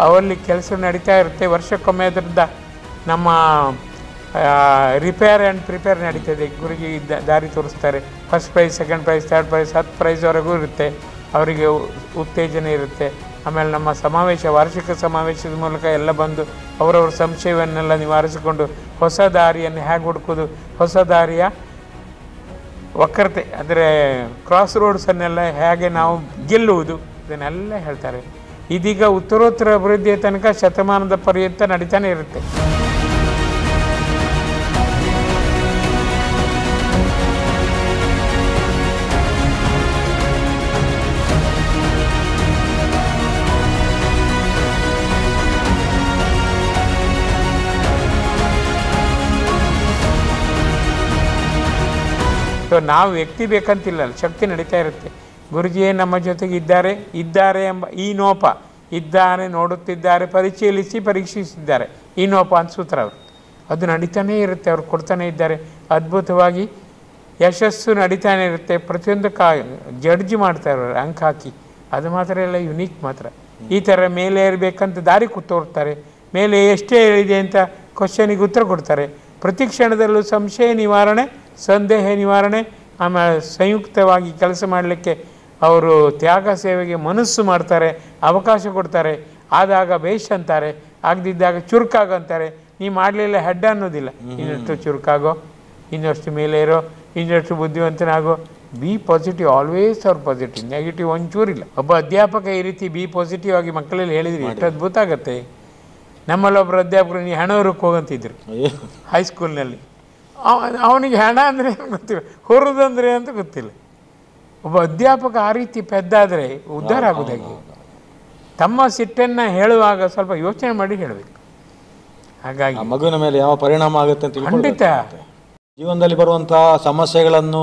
S3: ಅವಲ್ಲಿ ಕೆಲಸ ನಡೀತಾ ಇರುತ್ತೆ. ವರ್ಷಕ್ಕೊಮ್ಮೆ ಅದರಿಂದ ನಮ್ಮ ರಿಪೇರ್ ಆ್ಯಂಡ್ ಪ್ರಿಪೇರ್ ನಡೀತದೆ. ಗುರುಜಿ ದಾರಿ ತೋರಿಸ್ತಾರೆ. First prize, second prize, third prize, 10 ಪ್ರೈಸ್ವರೆಗೂ ಇರುತ್ತೆ. ಅವರಿಗೆ ಉತ್ತೇಜನ ಇರುತ್ತೆ. ಆಮೇಲೆ ನಮ್ಮ ವಾರ್ಷಿಕ ಸಮಾವೇಶದ ಮೂಲಕ ಎಲ್ಲ ಬಂದು ಅವರವ್ರ ಸಂಶಯವನ್ನೆಲ್ಲ ನಿವಾರಿಸಿಕೊಂಡು ಹೊಸ ದಾರಿಯನ್ನು ಹೇಗೆ ಹುಡುಕೋದು, ಹೊಸ ದಾರಿಯ ವಕ್ರತೆ ಅಂದರೆ ಕ್ರಾಸ್ ರೋಡ್ಸನ್ನೆಲ್ಲ ಹೇಗೆ ನಾವು ಗೆಲ್ಲುವುದು, ಇದನ್ನೆಲ್ಲ ಹೇಳ್ತಾರೆ. ಇದೀಗ ಉತ್ತರೋತ್ತರ ಅಭಿವೃದ್ಧಿಯ ತನಕ ಶತಮಾನದ ಪರ್ಯಂತ ನಡೀತಾನೆ ಇರುತ್ತೆ. ಸೊ ನಾವು ವ್ಯಕ್ತಿ ಬೇಕಂತಿಲ್ಲ, ಶಕ್ತಿ ನಡೀತಾ ಇರುತ್ತೆ. ಗುರುಜಿಯೇ ನಮ್ಮ ಜೊತೆಗೆ ಇದ್ದಾರೆ ಎಂಬ ಈ ನೋಪ, ಇದ್ದಾರೆ, ನೋಡುತ್ತಿದ್ದಾರೆ, ಪರೀಕ್ಷಿಸಿದ್ದಾರೆ, ಈ ನೋಪ ಅಂತ ಸೂತ್ರ ಅವರು. ಅದು ನಡೀತಾನೇ ಇರುತ್ತೆ. ಅವ್ರು ಕೊಡ್ತಾನೆ ಇದ್ದಾರೆ. ಅದ್ಭುತವಾಗಿ ಯಶಸ್ಸು ನಡೀತಾನೆ ಇರುತ್ತೆ. ಪ್ರತಿಯೊಂದು ಜಡ್ಜ್ ಮಾಡ್ತಾರೆ ಅವರು ಅಂಕ ಹಾಕಿ. ಅದು ಮಾತ್ರ ಎಲ್ಲ ಯುನೀಕ್ ಮಾತ್ರ. ಈ ಥರ ಮೇಲೆ ಇರಬೇಕಂತ ದಾರಿ ತೋರ್ತಾರೆ. ಮೇಲೆ ಎಷ್ಟೇ ಹೇಳಿದೆ ಅಂತ ಕ್ವಶನಿಗೆ ಉತ್ತರ ಕೊಡ್ತಾರೆ. ಪ್ರತಿ ಕ್ಷಣದಲ್ಲೂ ಸಂಶಯ ನಿವಾರಣೆ, ಸಂದೇಹ ನಿವಾರಣೆ, ಆಮೇಲೆ ಸಂಯುಕ್ತವಾಗಿ ಕೆಲಸ ಮಾಡಲಿಕ್ಕೆ ಅವರು ತ್ಯಾಗ ಸೇವೆಗೆ ಮನಸ್ಸು ಮಾಡ್ತಾರೆ, ಅವಕಾಶ ಕೊಡ್ತಾರೆ. ಆದಾಗ ಬೇಷ್ ಅಂತಾರೆ, ಆಗದಿದ್ದಾಗ ಚುರುಕಾಗಂತಾರೆ. ನೀ ಮಾಡಲಿಲ್ಲ ಹೆಡ್ ಅನ್ನೋದಿಲ್ಲ. ಇನ್ನಷ್ಟು ಚುರುಕಾಗೋ, ಇನ್ನಷ್ಟು ಮೇಲೆ ಇರೋ, ಇನ್ನಷ್ಟು ಬುದ್ಧಿವಂತನಾಗೋ. ಬಿ ಪಾಸಿಟಿವ್, ಆಲ್ವೇಸ್ ಅವ್ರ ಪಾಸಿಟಿವ್, ನೆಗೆಟಿವ್ ಒಂಚೂರಿಲ್ಲ. ಒಬ್ಬ ಅಧ್ಯಾಪಕ ಈ ರೀತಿ ಬಿ ಪಾಸಿಟಿವ್ ಆಗಿ ಮಕ್ಕಳಲ್ಲಿ ಹೇಳಿದ್ರಿ ಎಷ್ಟು ಅದ್ಭುತ ಆಗುತ್ತೆ. ನಮ್ಮಲ್ಲೊಬ್ಬರು ಅಧ್ಯಾಪಕರು ನೀ ಹಣ ಹೊರಕ್ಕೆ ಹೋಗಂತಿದ್ರು ಹೈಸ್ಕೂಲ್ನಲ್ಲಿ. ಅವನಿಗೆ ಹಣ ಅಂದರೆ ಗೊತ್ತಿಲ್ಲ, ಹೊರದಂದ್ರೆ ಅಂತ ಗೊತ್ತಿಲ್ಲ. ಒಬ್ಬ ಅಧ್ಯಾಪಕ ಆ ರೀತಿ ಪೆದ್ದಾದರೆ ಉದ್ಧಾರ ಆಗೋದಾಗಿ ತಮ್ಮ ಸಿಟ್ಟನ್ನು ಹೇಳುವಾಗ ಸ್ವಲ್ಪ ಯೋಚನೆ ಮಾಡಿ ಹೇಳಬೇಕು. ಹಾಗಾಗಿ
S4: ಮಗುವಿನ ಮೇಲೆ ಯಾವ ಪರಿಣಾಮ ಆಗುತ್ತೆ ಅಂತ
S3: ಖಂಡಿತ
S4: ಜೀವನದಲ್ಲಿ ಬರುವಂತಹ ಸಮಸ್ಯೆಗಳನ್ನು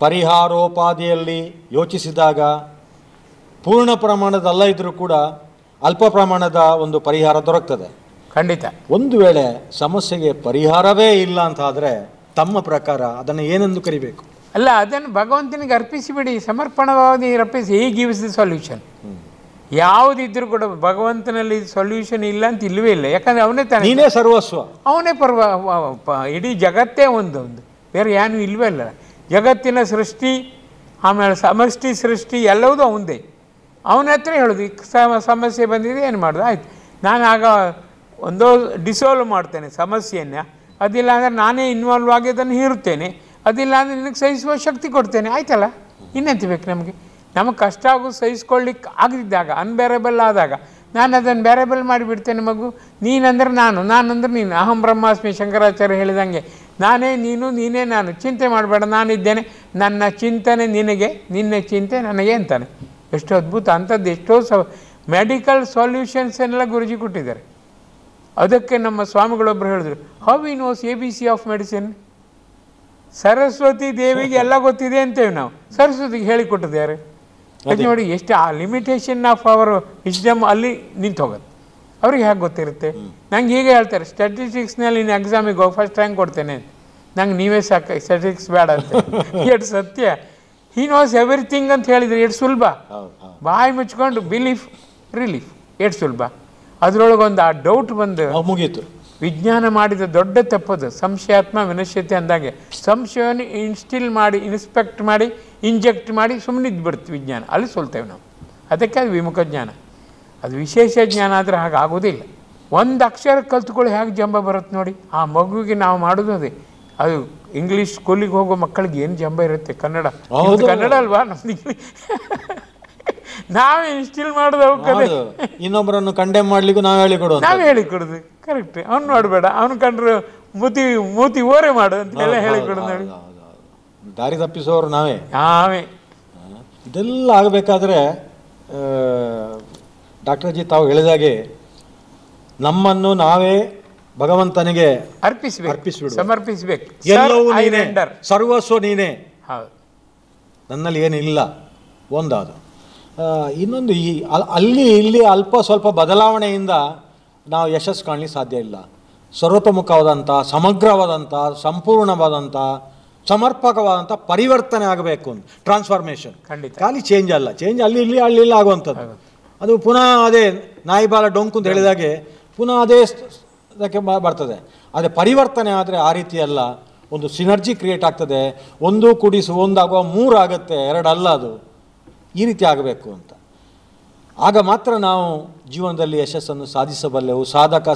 S4: ಪರಿಹಾರೋಪಾದಿಯಲ್ಲಿ ಯೋಚಿಸಿದಾಗ ಪೂರ್ಣ ಪ್ರಮಾಣದಲ್ಲ ಇದ್ರೂ ಕೂಡ ಅಲ್ಪ ಪ್ರಮಾಣದ ಒಂದು ಪರಿಹಾರ ದೊರಕ್ತದೆ.
S3: ಖಂಡಿತ.
S4: ಒಂದು ವೇಳೆ ಸಮಸ್ಯೆಗೆ ಪರಿಹಾರವೇ ಇಲ್ಲ ಅಂತ ಆದರೆ ತಮ್ಮ ಪ್ರಕಾರ ಅದನ್ನು ಏನೆಂದು ಕರಿಬೇಕು?
S3: ಅಲ್ಲ, ಅದನ್ನು ಭಗವಂತನಿಗೆ ಅರ್ಪಿಸಿಬಿಡಿ, ಸಮರ್ಪಣವಾಗಿ ಅರ್ಪಿಸಿ. He gives the solution. ಯಾವುದಿದ್ರೂ ಕೂಡ ಭಗವಂತನಲ್ಲಿ ಸೊಲ್ಯೂಷನ್ ಇಲ್ಲ ಅಂತ ಇಲ್ಲವೇ ಇಲ್ಲ. ಯಾಕಂದರೆ ಅವನೇ ತಾನೇ,
S4: ನೀನೇ ಸರ್ವಸ್ವ,
S3: ಅವನೇ ಇಡೀ ಜಗತ್ತೇ ಒಂದು ಬೇರೆ ಏನೂ ಇಲ್ಲವೇ ಇಲ್ಲ. ಜಗತ್ತಿನ ಸೃಷ್ಟಿ, ಆಮೇಲೆ ಸಮಷ್ಟಿ ಸೃಷ್ಟಿ ಎಲ್ಲವೂ ಅವಂದೇ. ಅವನ ಹತ್ರ ಹೇಳೋದು ಈ ಸಮಸ್ಯೆ ಬಂದಿದೆ, ಏನು ಮಾಡೋದು, ಆಯ್ತು ನಾನು ಆಗ ಒಂದೋ ಡಿಸಾಲ್ವ್ ಮಾಡ್ತೇನೆ ಸಮಸ್ಯೆಯನ್ನು. ಅದಿಲ್ಲ ಅಂದರೆ ನಾನೇ ಇನ್ವಾಲ್ವ್ ಆಗಿ ಅದನ್ನು ಹೀರುತ್ತೇನೆ. ಅದಿಲ್ಲ ಅಂದರೆ ನಿನಗೆ ಸಹಿಸುವ ಶಕ್ತಿ ಕೊಡ್ತೇನೆ. ಆಯ್ತಲ್ಲ, ಇನ್ನೆಂತ ಬೇಕು ನಮಗೆ? ನಮಗೆ ಕಷ್ಟ ಆಗೋದು ಸಹಿಸ್ಕೊಳ್ಳಿಕ್ಕೆ ಆಗದಿದ್ದಾಗ, ಅನ್ಬೇರೇಬಲ್ ಆದಾಗ ನಾನು ಅದನ್ನು ಬೇರೇಬಲ್ ಮಾಡಿಬಿಡ್ತೇನೆ. ಮಗು ನೀನಂದ್ರೆ ನಾನಂದ್ರೆ ನೀನು. ಅಹಂ ಬ್ರಹ್ಮಾಸ್ಮಿ ಶಂಕರಾಚಾರ್ಯ ಹೇಳಿದಂಗೆ ನಾನೇ ನೀನು, ನೀನೇ ನಾನು. ಚಿಂತೆ ಮಾಡಬೇಡ, ನಾನಿದ್ದೇನೆ, ನನ್ನ ಚಿಂತನೆ ನಿನಗೆ, ನಿನ್ನ ಚಿಂತೆ ನನಗೆ ಅಂತಾನೆ. ಎಷ್ಟು ಅದ್ಭುತ! ಅಂಥದ್ದು ಎಷ್ಟೋ ಮೆಡಿಕಲ್ ಸೊಲ್ಯೂಷನ್ಸ್ ಎಲ್ಲ ಗುರುಜಿ ಕೊಟ್ಟಿದ್ದಾರೆ. ಅದಕ್ಕೆ ನಮ್ಮ ಸ್ವಾಮಿಗಳೊಬ್ಬರು ಹೇಳಿದ್ರು, how we knows ABC of medicine. Saraswati ದೇವಿಗೆ ಎಲ್ಲ ಗೊತ್ತಿದೆ ಅಂತೇವೆ ನಾವು, ಸರಸ್ವತಿಗೆ ಹೇಳಿಕೊಟ್ಟಿದ್ದಾರೆ. ಅದು ನೋಡಿ ಎಷ್ಟು ಆ ಲಿಮಿಟೇಷನ್ ಆಫ್ ಅವರ್ ವಿಸ್ಡಮ್ ಅಲ್ಲಿ ನಿಂತು ಹೋಗುತ್ತೆ. ಅವ್ರಿಗೆ ಹೇಗೆ ಗೊತ್ತಿರುತ್ತೆ? ನಂಗೆ ಹೀಗೆ ಹೇಳ್ತಾರೆ, ಸ್ಟ್ಯಾಟಿಸ್ಟಿಕ್ಸ್ನಲ್ಲಿ ನೀನು ಎಕ್ಸಾಮಿಗೆ ಹೋಗಿ ಫಸ್ಟ್ ರ್ಯಾಂಕ್ ಕೊಡ್ತೇನೆ, ನಂಗೆ ನೀವೇ ಸಾಕು, ಸ್ಟ್ಯಾಟಿಸ್ಟಿಕ್ಸ್ ಬೇಡ ಅಂತ. ಎಷ್ಟು ಸತ್ಯ! ಹಿ ನೋಸ್ ಎವ್ರಿಥಿಂಗ್ ಅಂತ ಹೇಳಿದ್ರೆ ಎಷ್ಟು ಸುಲಭ. ಬಾಯಿ ಮುಚ್ಕೊಂಡು ಬಿಲೀಫ್ ರಿಲೀಫ್ ಎಷ್ಟು ಸುಲಭ. ಅದರೊಳಗೊಂದು ಆ ಡೌಟ್ ಬಂದು
S4: ಮುಗೀತು.
S3: ವಿಜ್ಞಾನ ಮಾಡಿದ ದೊಡ್ಡ ತಪ್ಪದು ಸಂಶಯಾತ್ಮ ವಿನಶ್ಯತೆ ಅಂದಾಗೆ. ಸಂಶಯವನ್ನು ಇನ್ಸ್ಟಿಲ್ ಮಾಡಿ, ಇನ್ಸ್ಪೆಕ್ಟ್ ಮಾಡಿ, ಇಂಜೆಕ್ಟ್ ಮಾಡಿ ಸುಮ್ಮನಿದ್ದು ಬಿಡ್ತು ವಿಜ್ಞಾನ. ಅಲ್ಲಿ ಸೋಲ್ತೇವೆ ನಾವು. ಅದಕ್ಕೆ ಅದು ವಿಮುಖ ಜ್ಞಾನ. ಅದು ವಿಶೇಷ ಜ್ಞಾನ ಆದರೆ ಹಾಗೆ ಆಗೋದಿಲ್ಲ. ಒಂದು ಅಕ್ಷರ ಕಲ್ತ್ಕೊಳ್ಳಿ ಹೇಗೆ ಜಂಬ ಬರುತ್ತೆ ನೋಡಿ. ಆ ಮಗುವಿಗೆ ನಾವು ಮಾಡೋದು ಅದೇ. ಅದು ಇಂಗ್ಲೀಷ್ ಸ್ಕೂಲಿಗೆ ಹೋಗೋ ಮಕ್ಕಳಿಗೆ ಏನು ಜಂಬ ಇರುತ್ತೆ. ಕನ್ನಡ ಕನ್ನಡ ಅಲ್ವಾ ನಮ್ದು ಇಂಗ್ಲೀಷ್. ನಾವೇ ಇನ್ಸ್ಟಿಲ್ ಮಾಡೋದು ಅವಕ್ಕದೆ.
S4: ಇನ್ನೊಬ್ಬರನ್ನು ಕಂಡೆಮ್ ಮಾಡ್ಲಿಕ್ಕೂ ನಾವು
S3: ಹೇಳಿಕೊಡೋದು ಕರೆಕ್ಟ್. ಅವ್ನು ನೋಡಬೇಡ, ಅವ್ನು ಕಂಡ್ರೆ ಮೂತಿ ಓರೆ ಮಾಡು ಅಂತೆಲ್ಲ ಹೇಳಿಕೊಡೋದು ನೋಡಿ.
S4: ದಾರಿ ತಪ್ಪಿಸೋರು ನಾವೇ. ಇದೆಲ್ಲ ಆಗಬೇಕಾದ್ರೆ ಡಾಕ್ಟರ್ ಜಿ ತಾವು ಹೇಳಿದಾಗೆ ನಮ್ಮನ್ನು ನಾವೇ ಭಗವಂತನಿಗೆ
S3: ಅರ್ಪಿಸಬೇಕು, ಸಮರ್ಪಿಸಬೇಕು.
S4: ಎಲ್ಲವೂ ನೀನೇ, ಸರ್ವಸ್ವ ನೀನೇ, ನನ್ನಲ್ಲಿ ಏನಿಲ್ಲ ಒಂದಾದು. ಇನ್ನೊಂದು ಅಲ್ಲಿ ಇಲ್ಲಿ ಅಲ್ಪ ಸ್ವಲ್ಪ ಬದಲಾವಣೆಯಿಂದ ನಾವು ಯಶಸ್ಸು ಕಾಣಲಿಕ್ಕೆ ಸಾಧ್ಯ ಇಲ್ಲ. ಸರ್ವತೋಮುಖವಾದಂಥ, ಸಮಗ್ರವಾದಂಥ, ಸಂಪೂರ್ಣವಾದಂಥ, ಸಮರ್ಪಕವಾದಂಥ ಪರಿವರ್ತನೆ ಆಗಬೇಕು ಅಂತ. ಟ್ರಾನ್ಸ್ಫಾರ್ಮೇಷನ್ ಖಾಲಿ ಚೇಂಜ್ ಅಲ್ಲ. ಚೇಂಜ್ ಅಲ್ಲಿ ಇಲ್ಲಿ ಅಲ್ಲಿ ಇಲ್ಲಿ ಆಗುವಂಥದ್ದು. ಅದು ಪುನಃ ಅದೇ ನಾಯಿ ಬಾಲ ಡೊಂಕು ಅಂತ ಹೇಳಿದಾಗೆ ಪುನಃ ಅದೇ ಅದಕ್ಕೆ ಬರ್ತದೆ. ಆದರೆ ಪರಿವರ್ತನೆ ಆದರೆ ಆ ರೀತಿ ಅಲ್ಲ. ಒಂದು ಸಿನರ್ಜಿ ಕ್ರಿಯೇಟ್ ಆಗ್ತದೆ. ಒಂದು ಕೂಡಿಸು ಒಂದಾಗುವ 3 ಆಗುತ್ತೆ, 2 ಅಲ್ಲ. ಅದು ಈ ರೀತಿ ಆಗಬೇಕು ಅಂತ. ಆಗ ಮಾತ್ರ ನಾವು ಜೀವನದಲ್ಲಿ ಯಶಸ್ಸನ್ನು ಸಾಧಿಸಬಲ್ಲೆವು,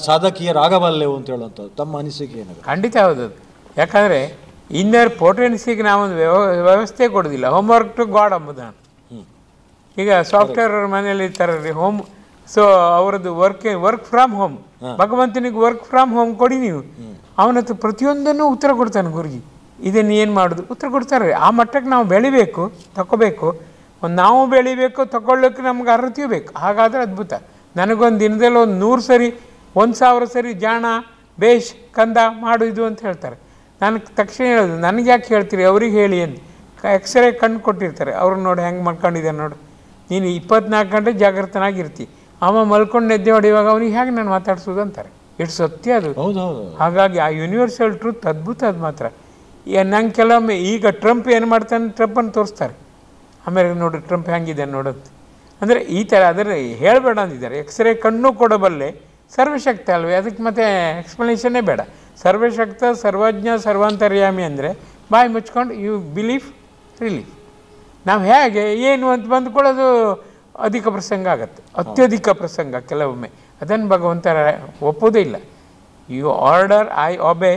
S4: ಸಾಧಕೀಯರಾಗಬಲ್ಲೆವು ಅಂತ ಹೇಳುವಂಥದ್ದು ತಮ್ಮ ಅನಿಸಿಕೆ ಏನಾಗುತ್ತೆ?
S3: ಖಂಡಿತ ಹೌದು. ಯಾಕಂದರೆ ಇನ್ನರ್ ಪೊಟೆನ್ಸಿಗೆ ನಾವೊಂದು ವ್ಯವಸ್ಥೆ ಕೊಡೋದಿಲ್ಲ. ಹೋಮ್ವರ್ಕ್ ಟು ಗಾಡ್ ಅಂಬುದು. ಈಗ ಸಾಫ್ಟ್ವೇರ್ ಮನೆಯಲ್ಲಿ ಇರ್ತಾರ್ರಿ ಹೋಮ್, ಸೊ ಅವರದ್ದು ವರ್ಕ್ ಫ್ರಮ್ ಹೋಮ್. ಭಗವಂತನಿಗೆ ವರ್ಕ್ ಫ್ರಮ್ ಹೋಮ್ ಕೊಡಿ ನೀವು. ಅವನತ್ರ ಪ್ರತಿಯೊಂದನ್ನು ಉತ್ತರ ಕೊಡ್ತಾನೆ ಗುರುಜಿ. ಇದನ್ನು ಏನು ಮಾಡೋದು ಉತ್ತರ ಕೊಡ್ತಾರೆ. ಆ ಮಟ್ಟಕ್ಕೆ ನಾವು ಬೆಳಿಬೇಕು, ತಗೋಬೇಕು. ನಾವು ಬೆಳಿಬೇಕು, ತಗೊಳ್ಳೋಕ್ಕೆ ನಮ್ಗೆ ಅರ್ಹತೆಯೂ ಬೇಕು. ಹಾಗಾದರೆ ಅದ್ಭುತ. ನನಗೊಂದು ದಿನದಲ್ಲಿ 100 ಸರಿ 1000 ಸರಿ ಜಾಣ ಬೇಷ್ ಕಂದ ಮಾಡು ಇದು ಅಂತ ಹೇಳ್ತಾರೆ. ನಾನು ತಕ್ಷಣ ಹೇಳೋದು, ನನಗೆ ಯಾಕೆ ಹೇಳ್ತೀರಿ, ಅವ್ರಿಗೆ ಹೇಳಿ ಅಂತ. ಎಕ್ಸ್ರೇ ಕಣ್ಣು ಕೊಟ್ಟಿರ್ತಾರೆ, ಅವ್ರನ್ನ ನೋಡಿ ಹೆಂಗೆ ಮಾಡ್ಕೊಂಡಿದ್ದಾರೆ ನೋಡು. ನೀನು 24 ಗಂಟೆ ಜಾಗೃತನಾಗಿರ್ತಿ. ಅವ ಮಲ್ಕೊಂಡು ಎದ್ದೆ ಹೊಡೆಯುವಾಗ ಅವ್ನಿಗೆ ಹೇಗೆ ನಾನು ಮಾತಾಡ್ಸೋದು ಅಂತಾರೆ. ಎಷ್ಟು ಸತ್ಯ ಅದು. ಹಾಗಾಗಿ ಆ ಯೂನಿವರ್ಸಲ್ ಟ್ರೂತ್ ಅದ್ಭುತ. ಅದು ಮಾತ್ರ ನಂಗೆ ಕೆಲವೊಮ್ಮೆ ಈಗ ಟ್ರಂಪ್ ಏನು ಮಾಡ್ತಾನೆ, ಟ್ರಂಪನ್ನು ತೋರಿಸ್ತಾರೆ. ಆಮೇಲೆ ನೋಡಿ ಟ್ರಂಪ್ ಹೆಂಗಿದೆ ನೋಡೋದು. ಅಂದರೆ ಈ ಥರ ಅದರ ಹೇಳಬೇಡ ಅಂದಿದ್ದಾರೆ. ಎಕ್ಸ್ರೇ ಕಣ್ಣು ಕೊಡಬಲ್ಲೆ, ಸರ್ವಶಕ್ತ ಅಲ್ವೇ, ಅದಕ್ಕೆ ಮತ್ತೆ ಎಕ್ಸ್ಪ್ಲನೇಷನ್ನೇ ಬೇಡ. ಸರ್ವಶಕ್ತ, ಸರ್ವಜ್ಞ, ಸರ್ವಾಂತರ್ಯಾಮಿ ಅಂದರೆ ಬಾಯಿ ಮುಚ್ಕೊಂಡು ಯು ಬಿಲೀಫ್ ರಿಲೀಫ್. ನಾವು ಹೇಗೆ ಏನು ಅಂತ ಬಂದುಕೊಳ್ಳೋದು ಅಧಿಕ ಪ್ರಸಂಗ ಆಗುತ್ತೆ, ಅತ್ಯಧಿಕ ಪ್ರಸಂಗ ಕೆಲವೊಮ್ಮೆ. ಅದನ್ನು ಭಗವಂತ ಒಪ್ಪೋದೇ ಇಲ್ಲ. You order, I obey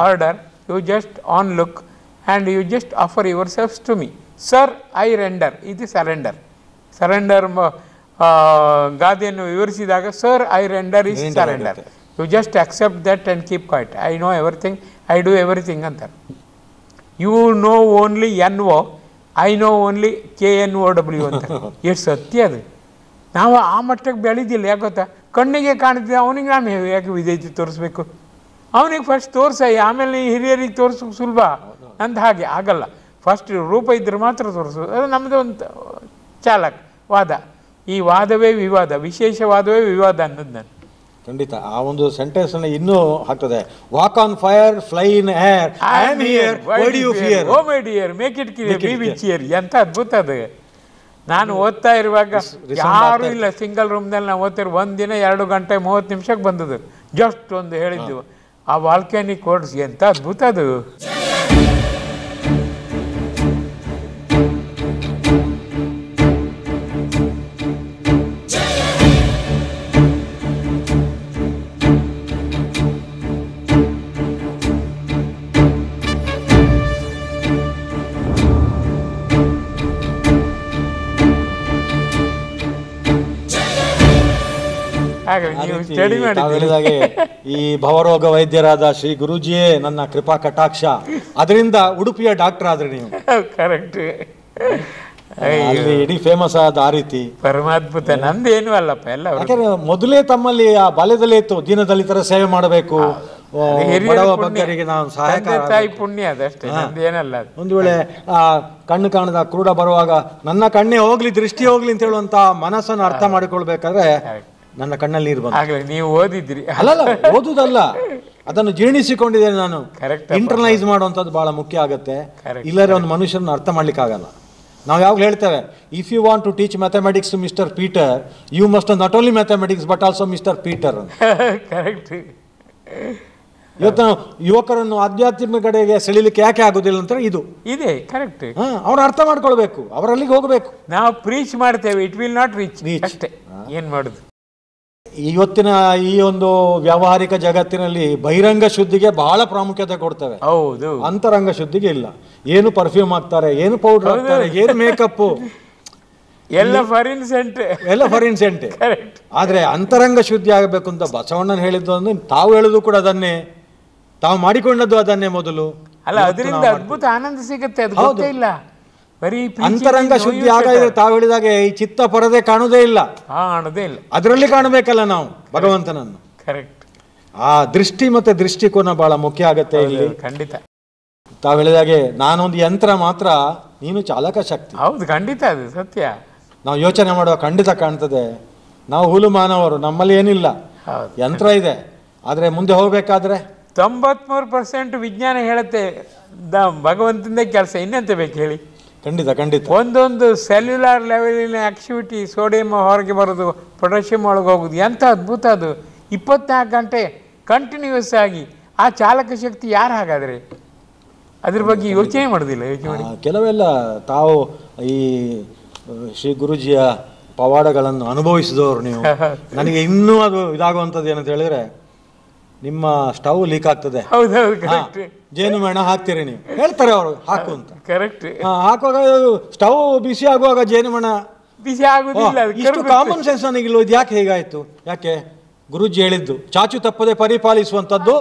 S3: order, you just on look and you just offer your selfs to me. Sir I render, ಇದು ಸರೆಂಡರ್. ಸರೆಂಡರ್ ಗಾದೆಯನ್ನು ವಿವರಿಸಿದಾಗ sir I render is surrender. You just accept that and keep quiet. I know everything, I do everything ಅಂತಾರೆ. You know only NO, I know only KNOW ಅಂತ. ಎಷ್ಟು ಸತ್ಯ ಅದು. ನಾವು ಆ ಮಟ್ಟಕ್ಕೆ ಬೆಳೆದಿಲ್ಲ. ಯಾಕೆ ಗೊತ್ತಾ, ಕಣ್ಣಿಗೆ ಕಾಣಿದ್ದೆ ಅವನಿಗೆ ನಾನು ಯಾಕೆ ವಿಧೇಯತೆ ತೋರಿಸ್ಬೇಕು. ಅವನಿಗೆ ಫಸ್ಟ್ ತೋರಿಸಯ್ಯ, ಆಮೇಲೆ ಹಿರಿಯರಿಗೆ ತೋರಿಸೋಕೆ ಸುಲಭ ಅಂತ. ಹಾಗೆ ಆಗಲ್ಲ. ಫಸ್ಟ್ ರೂಪ ಇದ್ದರೆ ಮಾತ್ರ ತೋರಿಸೋದು. ಅದು ನಮ್ಮದು ಒಂದು ಚಾಲಕ್ ವಾದ. ಈ ವಾದವೇ ವಿವಾದ, ವಿಶೇಷವಾದವೇ ವಿವಾದ ಅನ್ನೋದು ನಾನು.
S4: ಖಂಡಿತ ಆ ಒಂದು ಸೆಂಟೆನ್ಸ್ ಅನ್ನು ಇನ್ನೂ ಹಾಕ್ತದೆ. Walk on fire, fly in air, I am here, why do you fear,
S3: oh my dear, make it clear, be with cheer. ಎಂತ ಅದ್ಭುತ ಅದು. ನಾನು ಓದ್ತಾ ಇರುವಾಗ ಯಾರೂ ಇಲ್ಲ ಸಿಂಗಲ್ ರೂಮ್ನಲ್ಲಿ. ನಾವು ಓದ್ತಿರೋ ಒಂದಿನ 2 ಗಂಟೆ 30 ನಿಮಿಷಕ್ಕೆ ಬಂದದ್ದು. ಜಸ್ಟ್ ಒಂದು ಹೇಳಿದ್ದು ಆ ವಾಲ್ಕ್ಯಾನಿಕ್ ವರ್ಡ್ಸ್. ಎಂತ ಅದ್ಭುತ ಅದು. ಹಾಗೆ ನೀವು ಸ್ಟಡಿ
S4: ತಾವು ಹೇಳಿದಾಗೆ ಈ ಭವರೋಗ ವೈದ್ಯರಾದ ಶ್ರೀ ಗುರೂಜಿಯೇ ನನ್ನ ಕೃಪಾ ಕಟಾಕ್ಷ, ಅದರಿಂದ ಉಡುಪಿಯ ಡಾಕ್ಟರ್ ಆದ್ರೆ ನೀವು.
S3: ಕರೆಕ್ಟ್.
S4: ಅಲ್ಲಿ ಇಡೀ ಫೇಮಸ್ ಆದ ಆ ರೀತಿ
S3: ಪರಮಾದ್ಭುತ. ನಂದೇನು ಅಲ್ಲಪ್ಪ, ಎಲ್ಲ
S4: ಯಾಕಂದ್ರೆ ಮೊದಲೇ ತಮ್ಮಲ್ಲಿ ಆ ಬಾಲ್ಯದಲ್ಲೇ ಇತ್ತು ದೀನದಲಿತರ ಸೇವೆ ಮಾಡಬೇಕು, ಬಡವ ಬಗ್ಗರಿಗೆ ನಾವು ಸಹಾಯಕ
S3: ತಾಯಿ ಪುಣ್ಯ ಅದಷ್ಟೇ, ನಂದೇನಲ್ಲ.
S4: ಒಂದು ವೇಳೆ ಆ ಕಣ್ಣು ಕಾಣದ ಕುರುಡ ಬರುವಾಗ ನನ್ನ ಕಣ್ಣೇ ಹೋಗ್ಲಿ ದೃಷ್ಟಿ ಹೋಗ್ಲಿ ಅಂತ ಹೇಳುವಂತ ಮನಸ್ಸನ್ನು ಅರ್ಥ ಮಾಡಿಕೊಳ್ಬೇಕಾದ್ರೆ ನನ್ನ ಕಣ್ಣಲ್ಲಿ ನೀರು ಬಂತು.
S3: ನೀವು ಓದಿದ್ರಿ?
S4: ಅಲ್ಲಲ್ಲ, ಓದುದಲ್ಲ, ಅದನ್ನು ಜೀರ್ಣಿಸಿಕೊಂಡಿದ್ದೇನೆ ನಾನು. ಇಂಟರ್ನಲೈಸ್ ಮಾಡುವಂಥದ್ದು ಬಹಳ ಮುಖ್ಯ ಆಗುತ್ತೆ. ಇಲ್ಲದ್ರೆ ಒಂದು ಮನುಷ್ಯನ ಅರ್ಥ ಮಾಡ್ಲಿಕ್ಕೆ ಆಗಲ್ಲ. ನಾವು ಯಾವಾಗಲೂ ಹೇಳ್ತೇವೆ, if you want to teach mathematics to mister Peter, you must not only mathematics but also mister Peter.
S3: Correct.
S4: ಇವತ್ತು ಯುವಕರನ್ನು ಆಧ್ಯಾತ್ಮಿಕ ಕಡೆಗೆ ಸೆಳಿಲಿಕ್ಕೆ ಯಾಕೆ ಆಗುದಿಲ್ಲ ಅಂತ ಇದು
S3: ಇದೆ. ಕರೆಕ್ಟ್.
S4: ಅವ್ರು ಅರ್ಥ ಮಾಡ್ಕೊಳ್ಬೇಕು, ಅವರಲ್ಲಿಗೆ ಹೋಗಬೇಕು.
S3: ನಾವು ಪ್ರೀಚ್ ಮಾಡ್ತೇವೆ, ಇಟ್ ವಿಲ್ ನಾಟ್ ರೀಚ್ ಅಷ್ಟೇ. ಏನ್ ಮಾಡುದು?
S4: ಇವತ್ತಿನ ಈ ಒಂದು ವ್ಯಾವಹಾರಿಕ ಜಗತ್ತಿನಲ್ಲಿ ಬಹಿರಂಗ ಶುದ್ಧಿಗೆ ಬಹಳ ಪ್ರಾಮುಖ್ಯತೆ ಕೊಡ್ತೇವೆ.
S3: ಹೌದು.
S4: ಅಂತರಂಗ ಶುದ್ಧಿಗೆ ಇಲ್ಲ. ಏನು ಪರ್ಫ್ಯೂಮ್ ಹಾಕ್ತಾರೆ, ಏನು ಪೌಡರ್ ಹಾಕ್ತಾರೆ, ಏನು ಮೇಕಪ್,
S3: ಎಲ್ಲ ಫಾರಿನ್ ಸೆಂಟ್,
S4: ಎಲ್ಲ ಫಾರಿನ್ ಸೆಂಟ್. ಆದ್ರೆ ಅಂತರಂಗ ಶುದ್ಧಿ ಆಗಬೇಕು ಅಂತ ಬಸವಣ್ಣನ ಹೇಳಿದ್ದು ಅಂದ್ರೆ ತಾವು ಹೇಳುದು ಕೂಡ ಅದನ್ನೇ, ತಾವು ಮಾಡಿಕೊಂಡದ್ದು ಅದನ್ನೇ ಮೊದಲು.
S3: ಅಲ್ಲ, ಅದರಿಂದ ಅದ್ಭುತ ಆನಂದ ಸಿಗುತ್ತೆ. ಅದು ಗೊತ್ತೇ ಇಲ್ಲ. ಬರೀ
S4: ಅಂತರಂಗ ಶುದ್ಧಿ ಆಗಿದ್ರೆ ತಾವು ಹೇಳಿದಾಗೆ ಈ ಚಿತ್ತ ಪರದೆ ಕಾಣುವುದೇ ಇಲ್ಲ,
S3: ಕಾಣುವುದೇ ಇಲ್ಲ.
S4: ಅದರಲ್ಲಿ ಕಾಣಬೇಕಲ್ಲ ನಾವು ಭಗವಂತನನ್ನು.
S3: ಕರೆಕ್ಟ್.
S4: ಆ ದೃಷ್ಟಿ ಮತ್ತೆ ದೃಷ್ಟಿಕೋನ ಬಹಳ ಮುಖ್ಯ ಆಗತ್ತೆ ಇಲ್ಲಿ.
S3: ಖಂಡಿತ.
S4: ತಾವು ಹೇಳಿದಾಗೆ ನಾನೊಂದು ಯಂತ್ರ ಮಾತ್ರ, ನೀನು ಚಾಲಕ ಶಕ್ತಿ.
S3: ಹೌದು, ಖಂಡಿತ, ಅದು ಸತ್ಯ.
S4: ನಾವು ಯೋಚನೆ ಮಾಡುವ ಖಂಡಿತ ಕಾಣ್ತದೆ. ನಾವು ಹುಲು ಮಾನವರು, ನಮ್ಮಲ್ಲಿ ಏನಿಲ್ಲ, ಯಂತ್ರ ಇದೆ. ಆದ್ರೆ ಮುಂದೆ ಹೋಗ್ಬೇಕಾದ್ರೆ
S3: 93% ವಿಜ್ಞಾನ ಹೇಳುತ್ತೆ ಭಗವಂತಂದೇ ಕೆಲಸ, ಇನ್ನೆಂತ ಬೇಕು ಹೇಳಿ?
S4: ಖಂಡಿತ ಖಂಡಿತ.
S3: ಒಂದೊಂದು ಸೆಲ್ಯುಲಾರ್ ಲೆವೆಲಿನ ಆಕ್ಟಿವಿಟಿ, ಸೋಡಿಯಂ ಹೊರಗೆ ಬರೋದು, ಪೊಟ್ಯಾಷಿಯಂ ಒಳಗೆ ಹೋಗೋದು, ಎಂಥ ಅದ್ಭುತ ಅದು. 24 ಗಂಟೆ ಕಂಟಿನ್ಯೂಸ್ ಆಗಿ ಆ ಚಾಲಕ ಶಕ್ತಿ ಯಾರು? ಹಾಗಾದ್ರೆ ಅದ್ರ ಬಗ್ಗೆ ಯೋಚನೆ ಮಾಡೋದಿಲ್ಲ. ಯೋಚನೆ ಮಾಡಿ
S4: ಕೆಲವೆಲ್ಲ ತಾವು ಈ ಶ್ರೀ ಗುರುಜಿಯ ಪವಾಡಗಳನ್ನು ಅನುಭವಿಸಿದವರು ನೀವು. ನನಗೆ ಇನ್ನೂ ಅದು ಇದಾಗುವಂಥದ್ದು ಏನಂತ ಹೇಳಿದ್ರೆ, ನಿಮ್ಮ ಸ್ಟವ್ ಲೀಕ್ ಆಗ್ತದೆ, ಜೇನುಮೇಣ ಹಾಕ್ತೀರಿ ನೀವು, ಹೇಳ್ತಾರೆ ಅವರು ಹಾಕು ಅಂತ.
S3: ಕರೆಕ್ಟ್.
S4: ಹಾಕುವಾಗ ಸ್ಟವ್ ಬಿಸಿ ಆಗುವಾಗ ಜೇನುಮೇಣ
S3: ಬಿಸಿ ಆಗುದಿಲ್ಲ.
S4: ಇಷ್ಟು ಕಾಮನ್ ಸೆನ್ಸ್ ನನಗಿಲ್ಲ. ಇದು ಯಾಕೆ ಹೇಗಾಯ್ತು? ಯಾಕೆ? ಗುರುಜಿ ಹೇಳಿದ್ದು ಚಾಚು ತಪ್ಪದೆ ಪರಿಪಾಲಿಸುವಂತದ್ದು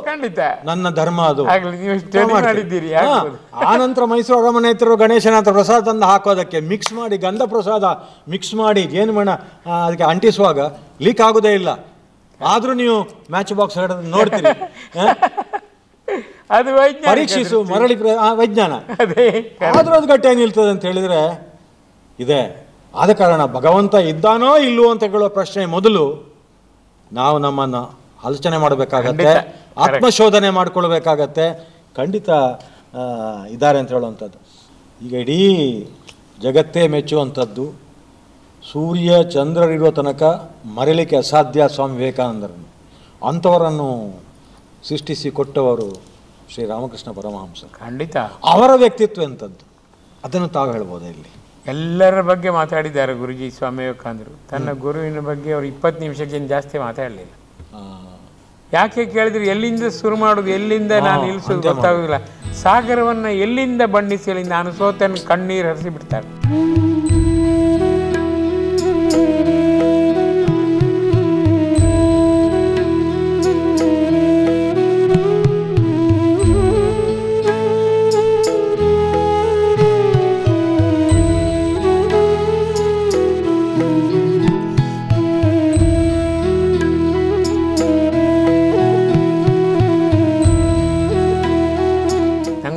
S4: ನನ್ನ ಧರ್ಮ. ಅದು ಆನಂತರ ಮೈಸೂರು ಅರಮನೆ ಹತ್ತಿರ ಗಣೇಶನ ಹತ್ರ ಪ್ರಸಾದ ತಂದು ಹಾಕೋದಕ್ಕೆ ಮಿಕ್ಸ್ ಮಾಡಿ, ಗಂಧ ಪ್ರಸಾದ ಮಿಕ್ಸ್ ಮಾಡಿ ಜೇನುಮೇಣ ಅದಕ್ಕೆ ಅಂಟಿಸುವಾಗ ಲೀಕ್ ಆಗುದೇ ಇಲ್ಲ. ಆದ್ರೂ ನೀವು ಮ್ಯಾಚ್ ಬಾಕ್ಸ್ ನೋಡ್ತೀರಿ.
S3: ಅದು
S4: ಪರೀಕ್ಷಿಸು ಮರಳಿ ವಿಜ್ಞಾನ. ಆದ್ರೂ ಅದು ಗಟ್ಟಿಯಾಗಿ ನಿಲ್ತದೆ ಅಂತ ಹೇಳಿದ್ರೆ ಇದೆ. ಆದ ಕಾರಣ ಭಗವಂತ ಇದ್ದಾನೋ ಇಲ್ಲವೋ ಅಂತ ಹೇಳುವ ಪ್ರಶ್ನೆ ಮೊದಲು ನಾವು ನಮ್ಮನ್ನು ಆಲೋಚನೆ ಮಾಡಬೇಕಾಗತ್ತೆ, ಆತ್ಮಶೋಧನೆ ಮಾಡ್ಕೊಳ್ಬೇಕಾಗತ್ತೆ. ಖಂಡಿತ ಇದ್ದಾರೆ ಅಂತ ಹೇಳುವಂಥದ್ದು. ಈಗ ಇಡೀ ಜಗತ್ತೇ ಮೆಚ್ಚುವಂಥದ್ದು, ಸೂರ್ಯ ಚಂದ್ರರಿರುವ ತನಕ ಮರೆಯಲಿಕ್ಕೆ ಅಸಾಧ್ಯ ಸ್ವಾಮಿ ವಿವೇಕಾನಂದರನ್ನು. ಅಂಥವರನ್ನು ಸೃಷ್ಟಿಸಿ ಕೊಟ್ಟವರು ಶ್ರೀರಾಮಕೃಷ್ಣ ಪರಮಹಂಸರು.
S3: ಖಂಡಿತ
S4: ಅವರ ವ್ಯಕ್ತಿತ್ವ ಎಂಥದ್ದು ಅದನ್ನು ತಾವು ಹೇಳ್ಬೋದಾ? ಇಲ್ಲಿ
S3: ಎಲ್ಲರ ಬಗ್ಗೆ ಮಾತಾಡಿದ್ದಾರೆ ಗುರುಜಿ ಸ್ವಾಮಿ ವಿವೇಕಾನಂದರು. ತನ್ನ ಗುರುವಿನ ಬಗ್ಗೆ ಅವರು 20 ನಿಮಿಷಕ್ಕಿಂತ ಜಾಸ್ತಿ ಮಾತಾಡಲಿಲ್ಲ. ಯಾಕೆ ಕೇಳಿದ್ರೆ, ಎಲ್ಲಿಂದ ಶುರು ಮಾಡೋದು, ಎಲ್ಲಿಂದ ನಾನು ನಿಲ್ಲಿಸೋದು ಗೊತ್ತಾಗೋದಿಲ್ಲ. ಸಾಗರವನ್ನು ಎಲ್ಲಿಂದ ಬಣ್ಣಿಸಿ ನಾನು ಸೋತನ್ನು ಕಣ್ಣೀರು ಹರಿಸಿ ಬಿಡ್ತಾರೆ.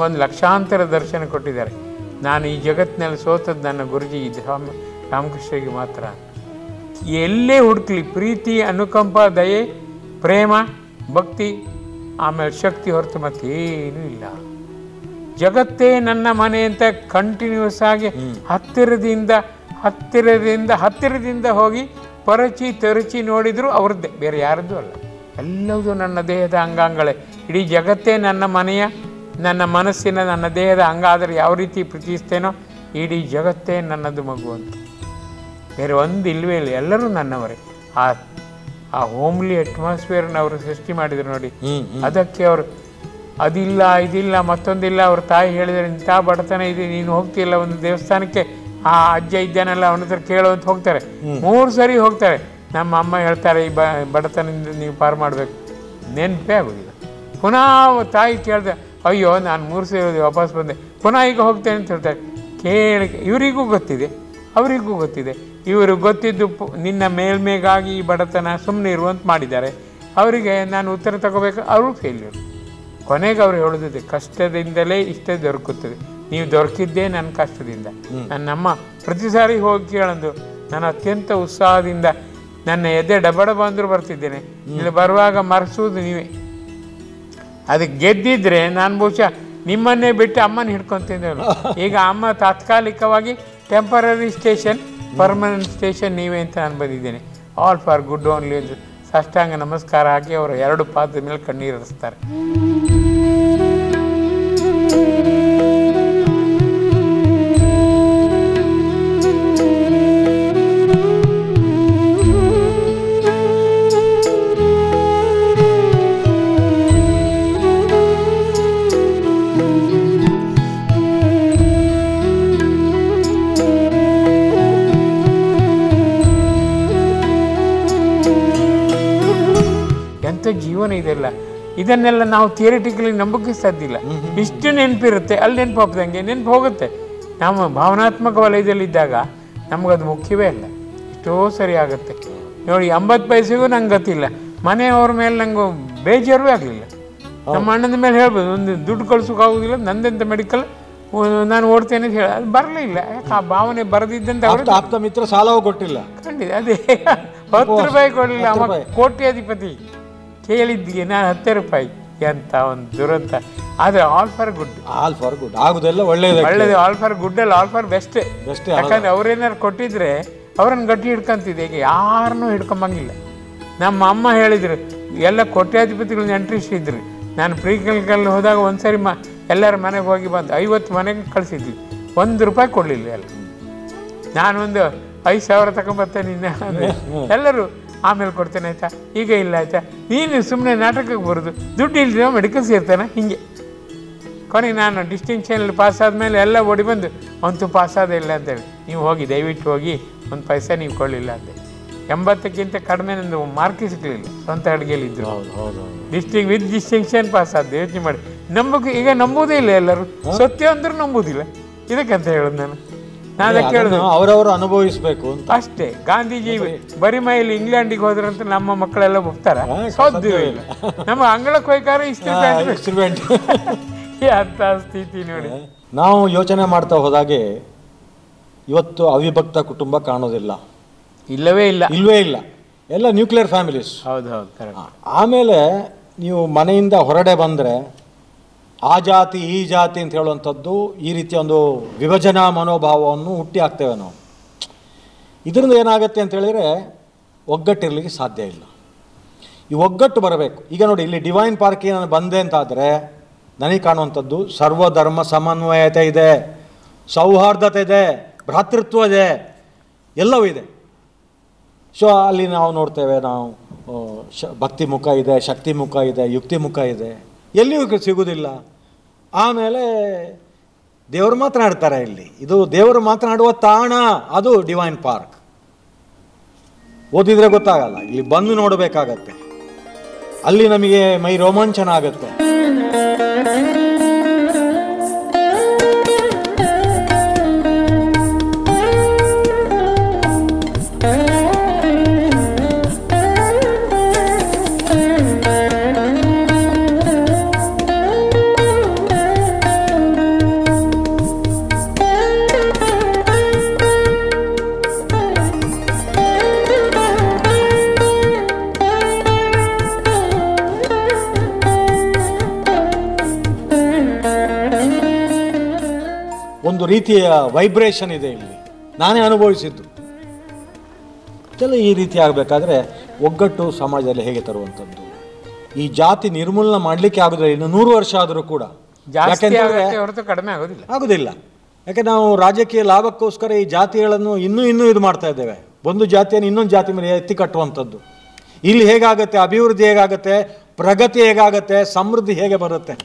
S3: ಒಂದು ಲಕ್ಷಾಂತರ ದರ್ಶನ ಕೊಟ್ಟಿದ್ದಾರೆ. ನಾನು ಈ ಜಗತ್ತಿನಲ್ಲಿ ಸೋತದ್ದು ನನ್ನ ಗುರುಜಿ ಸ್ವಾಮಿ ರಾಮಕೃಷ್ಣರಿಗೆ ಮಾತ್ರ. ಎಲ್ಲೇ ಹುಡುಕ್ಲಿ ಪ್ರೀತಿ, ಅನುಕಂಪ, ದಯೆ, ಪ್ರೇಮ, ಭಕ್ತಿ, ಆಮೇಲೆ ಶಕ್ತಿ ಹೊರತು ಮತ್ತೇನೂ ಇಲ್ಲ. ಜಗತ್ತೇ ನನ್ನ ಮನೆ ಅಂತ ಕಂಟಿನ್ಯೂಸ್ ಆಗಿ ಹತ್ತಿರದಿಂದ ಹೋಗಿ ಪರಚಿ ತರಚಿ ನೋಡಿದ್ರು ಅವ್ರದ್ದೇ, ಬೇರೆ ಯಾರದ್ದು ಅಲ್ಲ. ಎಲ್ಲವೂ ನನ್ನ ದೇಹದ ಅಂಗಾಂಗಳೇ. ಇಡೀ ಜಗತ್ತೇ ನನ್ನ ಮನೆಯ, ನನ್ನ ಮನಸ್ಸಿನ, ನನ್ನ ದೇಹದ ಅಂಗ. ಆದರೆ ಯಾವ ರೀತಿ ಪ್ರೀತಿಸ್ತೇನೋ ಇಡೀ ಜಗತ್ತೇ ನನ್ನದು ಮಗು ಅಂತ. ಬೇರೆ ಒಂದು ಇಲ್ಲವೇ ಇಲ್ಲ, ಎಲ್ಲರೂ ನನ್ನವರೇ. ಆ ಹೋಮ್ಲಿ ಅಟ್ಮಾಸ್ಫಿಯರ್ನ ಅವರು ಸೃಷ್ಟಿ ಮಾಡಿದ್ರು ನೋಡಿ. ಅದಕ್ಕೆ ಅವರು ಅದಿಲ್ಲ ಇದಿಲ್ಲ ಮತ್ತೊಂದಿಲ್ಲ. ಅವ್ರ ತಾಯಿ ಹೇಳಿದರೆ, ಇಂಥ ಬಡತನ ಇದೆ, ನೀನು ಹೋಗ್ತಿಲ್ಲ ಒಂದು ದೇವಸ್ಥಾನಕ್ಕೆ, ಆ ಅಜ್ಜ ಇದ್ದಾನಲ್ಲ ಅವನ ಹತ್ರ ಕೇಳೋ ಅಂತ ಹೋಗ್ತಾರೆ. 3 ಸರಿ ಹೋಗ್ತಾರೆ. ನಮ್ಮ ಅಮ್ಮ ಹೇಳ್ತಾರೆ ಈ ಬಡತನದಿಂದ ನೀವು ಪಾರು ಮಾಡಬೇಕು, ನೆನಪೇ ಆಗೋದಿಲ್ಲ. ಪುನಃ ತಾಯಿ ಕೇಳಿದೆ, ಅಯ್ಯೋ ನಾನು 3 ಸೇರಿ ವಾಪಸ್ ಬಂದೆ, ಪುನಃ ಈಗ ಹೋಗ್ತೇನೆ ಅಂತ ಹೇಳ್ತಾರೆ. ಕೇಳಿ ಇವರಿಗೂ ಗೊತ್ತಿದೆ, ಅವರಿಗೂ ಗೊತ್ತಿದೆ. ಇವರು ಗೊತ್ತಿದ್ದು ನಿನ್ನ ಮೇಲ್ಮೇಗಾಗಿ ಈ ಬಡತನ ಸುಮ್ಮನೆ ಇರುವಂತ ಮಾಡಿದ್ದಾರೆ. ಅವರಿಗೆ ನಾನು ಉತ್ತರ ತಗೋಬೇಕು, ಅವರು ಫೇಲ್ಯೂರ್. ಕೊನೆಗೆ ಅವ್ರು ಹೇಳೋದಿದೆ, ಕಷ್ಟದಿಂದಲೇ ಇಷ್ಟೇ ದೊರಕುತ್ತದೆ, ನೀವು ದೊರಕಿದ್ದೇ ನನ್ನ ಕಷ್ಟದಿಂದ. ನನ್ನಮ್ಮ ಪ್ರತಿ ಸಾರಿ ಹೋಗಿ ಕೇಳಂದು ನಾನು ಅತ್ಯಂತ ಉತ್ಸಾಹದಿಂದ ನನ್ನ ಎದೆ ಡಬಡ ಬಂದರೂ ಬರ್ತಿದ್ದೇನೆ, ಇಲ್ಲಿ ಬರುವಾಗ ಮರೆಸುವುದು ನೀವೇ. ಅದಕ್ಕೆ ಗೆದ್ದಿದ್ರೆ ನಾನು ಬಹುಶಃ ನಿಮ್ಮನ್ನೇ ಬಿಟ್ಟು ಅಮ್ಮನ ಹಿಡ್ಕೊತಿದ್ದೇವೆ. ಈಗ ಅಮ್ಮ ತಾತ್ಕಾಲಿಕವಾಗಿ ಟೆಂಪರರಿ ಸ್ಟೇಷನ್, ಪರ್ಮನೆಂಟ್ ಸ್ಟೇಷನ್ ನೀವೇ ಅಂತ ನಾನು ಬಂದಿದ್ದೇನೆ. ಆಲ್ ಫಾರ್ ಗುಡ್ ಓನ್ಲಿ ಅಂತ ಸಾಷ್ಟಾಂಗ ನಮಸ್ಕಾರ ಹಾಕಿ ಅವರು 2 ಪಾದದ ಮೇಲೆ ಕಣ್ಣೀರು ಹರಿಸ್ತಾರೆ. ಜೀವನ ಇದೆಲ್ಲ, ಇದನ್ನೆಲ್ಲ ನಾವು ಥಿಯರಿಟಿಕಲಿ ನಂಬಕ್ಕೆ ಸಾಧ್ಯ. ಇಷ್ಟು ನೆನಪಿರುತ್ತೆ, ಅಲ್ಲಿ ನೆನಪು ಹೋಗ್ದಂಗೆ ನೆನಪು ಹೋಗುತ್ತೆ. ನಾವು ಭಾವನಾತ್ಮಕ ವಲಯದಲ್ಲಿದ್ದಾಗ ನಮಗದು ಮುಖ್ಯವೇ ಅಲ್ಲ, ಎಷ್ಟೋ ಸರಿ ಆಗುತ್ತೆ. ನೋಡಿ 80 ಪೈಸೆಗೂ ನಂಗೆ ಗೊತ್ತಿಲ್ಲ, ಮನೆಯವ್ರ ಮೇಲೆ ನಂಗೆ ಬೇಜಾರೂ ಆಗಲಿಲ್ಲ. ನಮ್ಮ ಅಣ್ಣನ ಮೇಲೆ ಹೇಳ್ಬೋದು, ಒಂದು ದುಡ್ಡು ಕಳ್ಸೋಕ್ಕಾಗೋದಿಲ್ಲ, ನಂದೆಂತ ಮೆಡಿಕಲ್ ನಾನು ಓಡ್ತೇನೆ ಅಂತ ಹೇಳಿ, ಅದು ಬರಲಿಲ್ಲ. ಯಾಕೆ ಆ ಭಾವನೆ ಬರದಿದ್ದಂತ
S4: ಆಪ್ತ ಮಿತ್ರ ಸಾಲವೂ ಕೊಟ್ಟಿಲ್ಲ.
S3: ಖಂಡಿತ ಅದೇ 10 ರೂಪಾಯಿ ಕೊಡಲಿಲ್ಲ, ಅವ ಕೋಟ್ಯಾಧಿಪತಿ. ಕೇಳಿದ್ದಿಗೆ ನಾನು 10 ರೂಪಾಯಿ, ಎಂತ ಒಂದು ದುರಂತ. ಆದರೆ all for good,
S4: all for good ಆಗುದೆಲ್ಲ ಒಳ್ಳೇದು.
S3: ಆಲ್ ಫಾರ್ ಗುಡ್ ಅಲ್ಲ, ಆಲ್ ಫಾರ್ ಬೆಸ್ಟ್. ಯಾಕಂದ್ರೆ ಅವ್ರೇನಾರು ಕೊಟ್ಟಿದ್ರೆ ಅವ್ರನ್ನ ಗಟ್ಟಿ ಹಿಡ್ಕೊಂತಿದ್ದೆ, ಈಗ ಯಾರನ್ನೂ ಹಿಡ್ಕೊಂಬಂಗಿಲ್ಲ. ನಮ್ಮ ಅಮ್ಮ ಹೇಳಿದ್ರು, ಎಲ್ಲ ಕೋಟ್ಯಾಧಿಪತಿಗಳು ನೆಂಟ್ರಿಷ್ಟಿದ್ರು. ನಾನು ಪ್ರೀ ಕ್ಲಿನಿಕಲ್ಲಿ ಹೋದಾಗ ಒಂದ್ಸರಿ ಎಲ್ಲರ ಮನೆಗೆ ಹೋಗಿ ಬಂದು 50 ಮನೆಗೆ ಕಳಿಸಿದ್ವಿ, 1 ರೂಪಾಯಿ ಕೊಡಲಿಲ್ಲ. ಎಲ್ಲ ನಾನೊಂದು 5,000 ತಗೊಂಬರ್ತೇನೆ ಎಲ್ಲರೂ, ಆಮೇಲೆ ಕೊಡ್ತೇನೆ ಆಯ್ತಾ, ಈಗ ಇಲ್ಲ ಆಯ್ತಾ, ನೀನು ಸುಮ್ಮನೆ ನಾಟಕಕ್ಕೆ ಬರೋದು, ದುಡ್ಡು ಇಲ್ದಿರೋ ಮೆಡಿಕಲ್ ಸೇರ್ತಾನೆ ಹೀಗೆ. ಕೊನೆಗೆ ನಾನು ಡಿಸ್ಟಿಂಕ್ಷನಲ್ಲಿ ಪಾಸ್ ಆದಮೇಲೆ ಎಲ್ಲ ಓಡಿ ಬಂದು ಅಂತೂ ಪಾಸಾದ ಇಲ್ಲ ಅಂತೇಳಿ, ನೀವು ಹೋಗಿ ದಯವಿಟ್ಟು ಹೋಗಿ 1 ಪೈಸೆ ನೀವು ಕೊಳ್ಳಿಲ್ಲ ಅಂದೆ. 80ಕ್ಕಿಂತ ಕಡಿಮೆ ನಂದು ಮಾರ್ಕೇ ಸಿಗಲಿಲ್ಲ, ಸ್ವಂತ ಅಡುಗೆಯಲ್ಲಿದ್ದರು. ವಿತ್ ಡಿಸ್ಟಿಂಕ್ಷನ್ ಪಾಸ್ ಆದ. ಯೋಚನೆ ಮಾಡಿ, ನಂಬಕ್ಕೆ ಈಗ ನಂಬುವುದೇ ಇಲ್ಲ ಎಲ್ಲರೂ, ಸತ್ಯ ಅಂದ್ರೂ ನಂಬುವುದಿಲ್ಲ. ಇದಕ್ಕಂತ ಹೇಳೋದು ನಾನು ಕೇಳಿದೆ,
S4: ಅವರವರು ಅನುಭವಿಸಬೇಕು ಅಂತ ಅಷ್ಟೇ.
S3: ಗಾಂಧೀಜಿ ಬರಿ ಮೈಲಿ ಇಂಗ್ಲೆಂಡಿಗೆ ಹೋದ್ರಂತ ನಮ್ಮ ಮಕ್ಕಳೆಲ್ಲ ಹೋಗ್ತಾರ? ಸಾಧ್ಯವೇ ಇಲ್ಲ. ನಮ್ಮ ಅಂಗಳಕ್ಕೆ ಹೋಯ್ಕಾರ ಇಷ್ಟು ಅಂತ ಸ್ಥಿತಿ ನೋಡಿ.
S4: ನಾವು ಯೋಚನೆ ಮಾಡ್ತಾ ಹೋದಾಗೆ ಇವತ್ತು ಅವಿಭಕ್ತ ಕುಟುಂಬ ಕಾಣೋದಿಲ್ಲ,
S3: ಇಲ್ಲವೇ ಇಲ್ಲ,
S4: ಇಲ್ವೇ ಇಲ್ಲ. ಎಲ್ಲ ನ್ಯೂಕ್ಲಿಯರ್ ಫ್ಯಾಮಿಲೀಸ್.
S3: ಹೌದು ಹೌದು.
S4: ಆಮೇಲೆ ನೀವು ಮನೆಯಿಂದ ಹೊರಡೆ ಬಂದರೆ ಆ ಜಾತಿ ಈ ಜಾತಿ ಅಂತ ಹೇಳುವಂಥದ್ದು, ಈ ರೀತಿಯ ಒಂದು ವಿಭಜನಾ ಮನೋಭಾವವನ್ನು ಹುಟ್ಟಿ ಹಾಕ್ತೇವೆ ನಾವು. ಇದರಿಂದ ಏನಾಗುತ್ತೆ ಅಂತ ಹೇಳಿದರೆ ಒಗ್ಗಟ್ಟಿರಲಿಕ್ಕೆ ಸಾಧ್ಯ ಇಲ್ಲ. ಈ ಒಗ್ಗಟ್ಟು ಬರಬೇಕು. ಈಗ ನೋಡಿ, ಇಲ್ಲಿ ಡಿವೈನ್ ಪಾರ್ಕಿಗೆ ನಾನು ಬಂದೆ ಅಂತಾದರೆ ನನಗೆ ಕಾಣುವಂಥದ್ದು ಸರ್ವಧರ್ಮ ಸಮನ್ವಯತೆ ಇದೆ, ಸೌಹಾರ್ದತೆ ಇದೆ, ಭ್ರಾತೃತ್ವ ಇದೆ, ಎಲ್ಲವೂ ಇದೆ. ಸೊ ಅಲ್ಲಿ ನಾವು ನೋಡ್ತೇವೆ, ನಾವು ಭಕ್ತಿ ಮುಖ ಇದೆ, ಶಕ್ತಿ ಮುಖ ಇದೆ, ಯುಕ್ತಿ ಮುಖ ಇದೆ, ಎಲ್ಲಿಯೂ ಸಿಗುವುದಿಲ್ಲ. ಆಮೇಲೆ ದೇವರು ಮಾತನಾಡ್ತಾರೆ ಇಲ್ಲಿ. ಇದು ದೇವರು ಮಾತನಾಡುವ ತಾಣ, ಅದು ಡಿವೈನ್ ಪಾರ್ಕ್. ಓದಿದ್ರೆ ಗೊತ್ತಾಗಲ್ಲ, ಇಲ್ಲಿ ಬಂದು ನೋಡಬೇಕಾಗತ್ತೆ. ಅಲ್ಲಿ ನಮಗೆ ಮೈ ರೋಮಾಂಚನ ಆಗುತ್ತೆ. ಒಂದು ರೀತಿಯ ವೈಬ್ರೇಷನ್ ಇದೆ ಇಲ್ಲಿ, ನಾನೇ ಅನುಭವಿಸಿದ್ದು. ಈ ರೀತಿ ಆಗಬೇಕಾದ್ರೆ ಒಗ್ಗಟ್ಟು ಸಮಾಜದಲ್ಲಿ ಹೇಗೆ ತರುವಂಥದ್ದು? ಈ ಜಾತಿ ನಿರ್ಮೂಲನೆ ಮಾಡಲಿಕ್ಕೆ ಆಗೋದಿಲ್ಲ, ಇನ್ನು 100 ವರ್ಷ ಆದರೂ ಕೂಡ.
S3: ಕಡಿಮೆ
S4: ಆಗೋದಿಲ್ಲ. ಯಾಕೆ ನಾವು ರಾಜಕೀಯ ಲಾಭಕ್ಕೋಸ್ಕರ ಈ ಜಾತಿಗಳನ್ನು ಇನ್ನೂ ಇದು ಮಾಡ್ತಾ ಇದ್ದೇವೆ. ಒಂದು ಜಾತಿಯನ್ನು ಇನ್ನೊಂದು ಜಾತಿ ಮೇಲೆ ಎತ್ತಿ ಕಟ್ಟುವಂಥದ್ದು. ಇಲ್ಲಿ ಹೇಗಾಗುತ್ತೆ? ಅಭಿವೃದ್ಧಿ ಹೇಗಾಗುತ್ತೆ? ಪ್ರಗತಿ ಹೇಗಾಗುತ್ತೆ? ಸಮೃದ್ಧಿ ಹೇಗೆ ಬರುತ್ತೆ?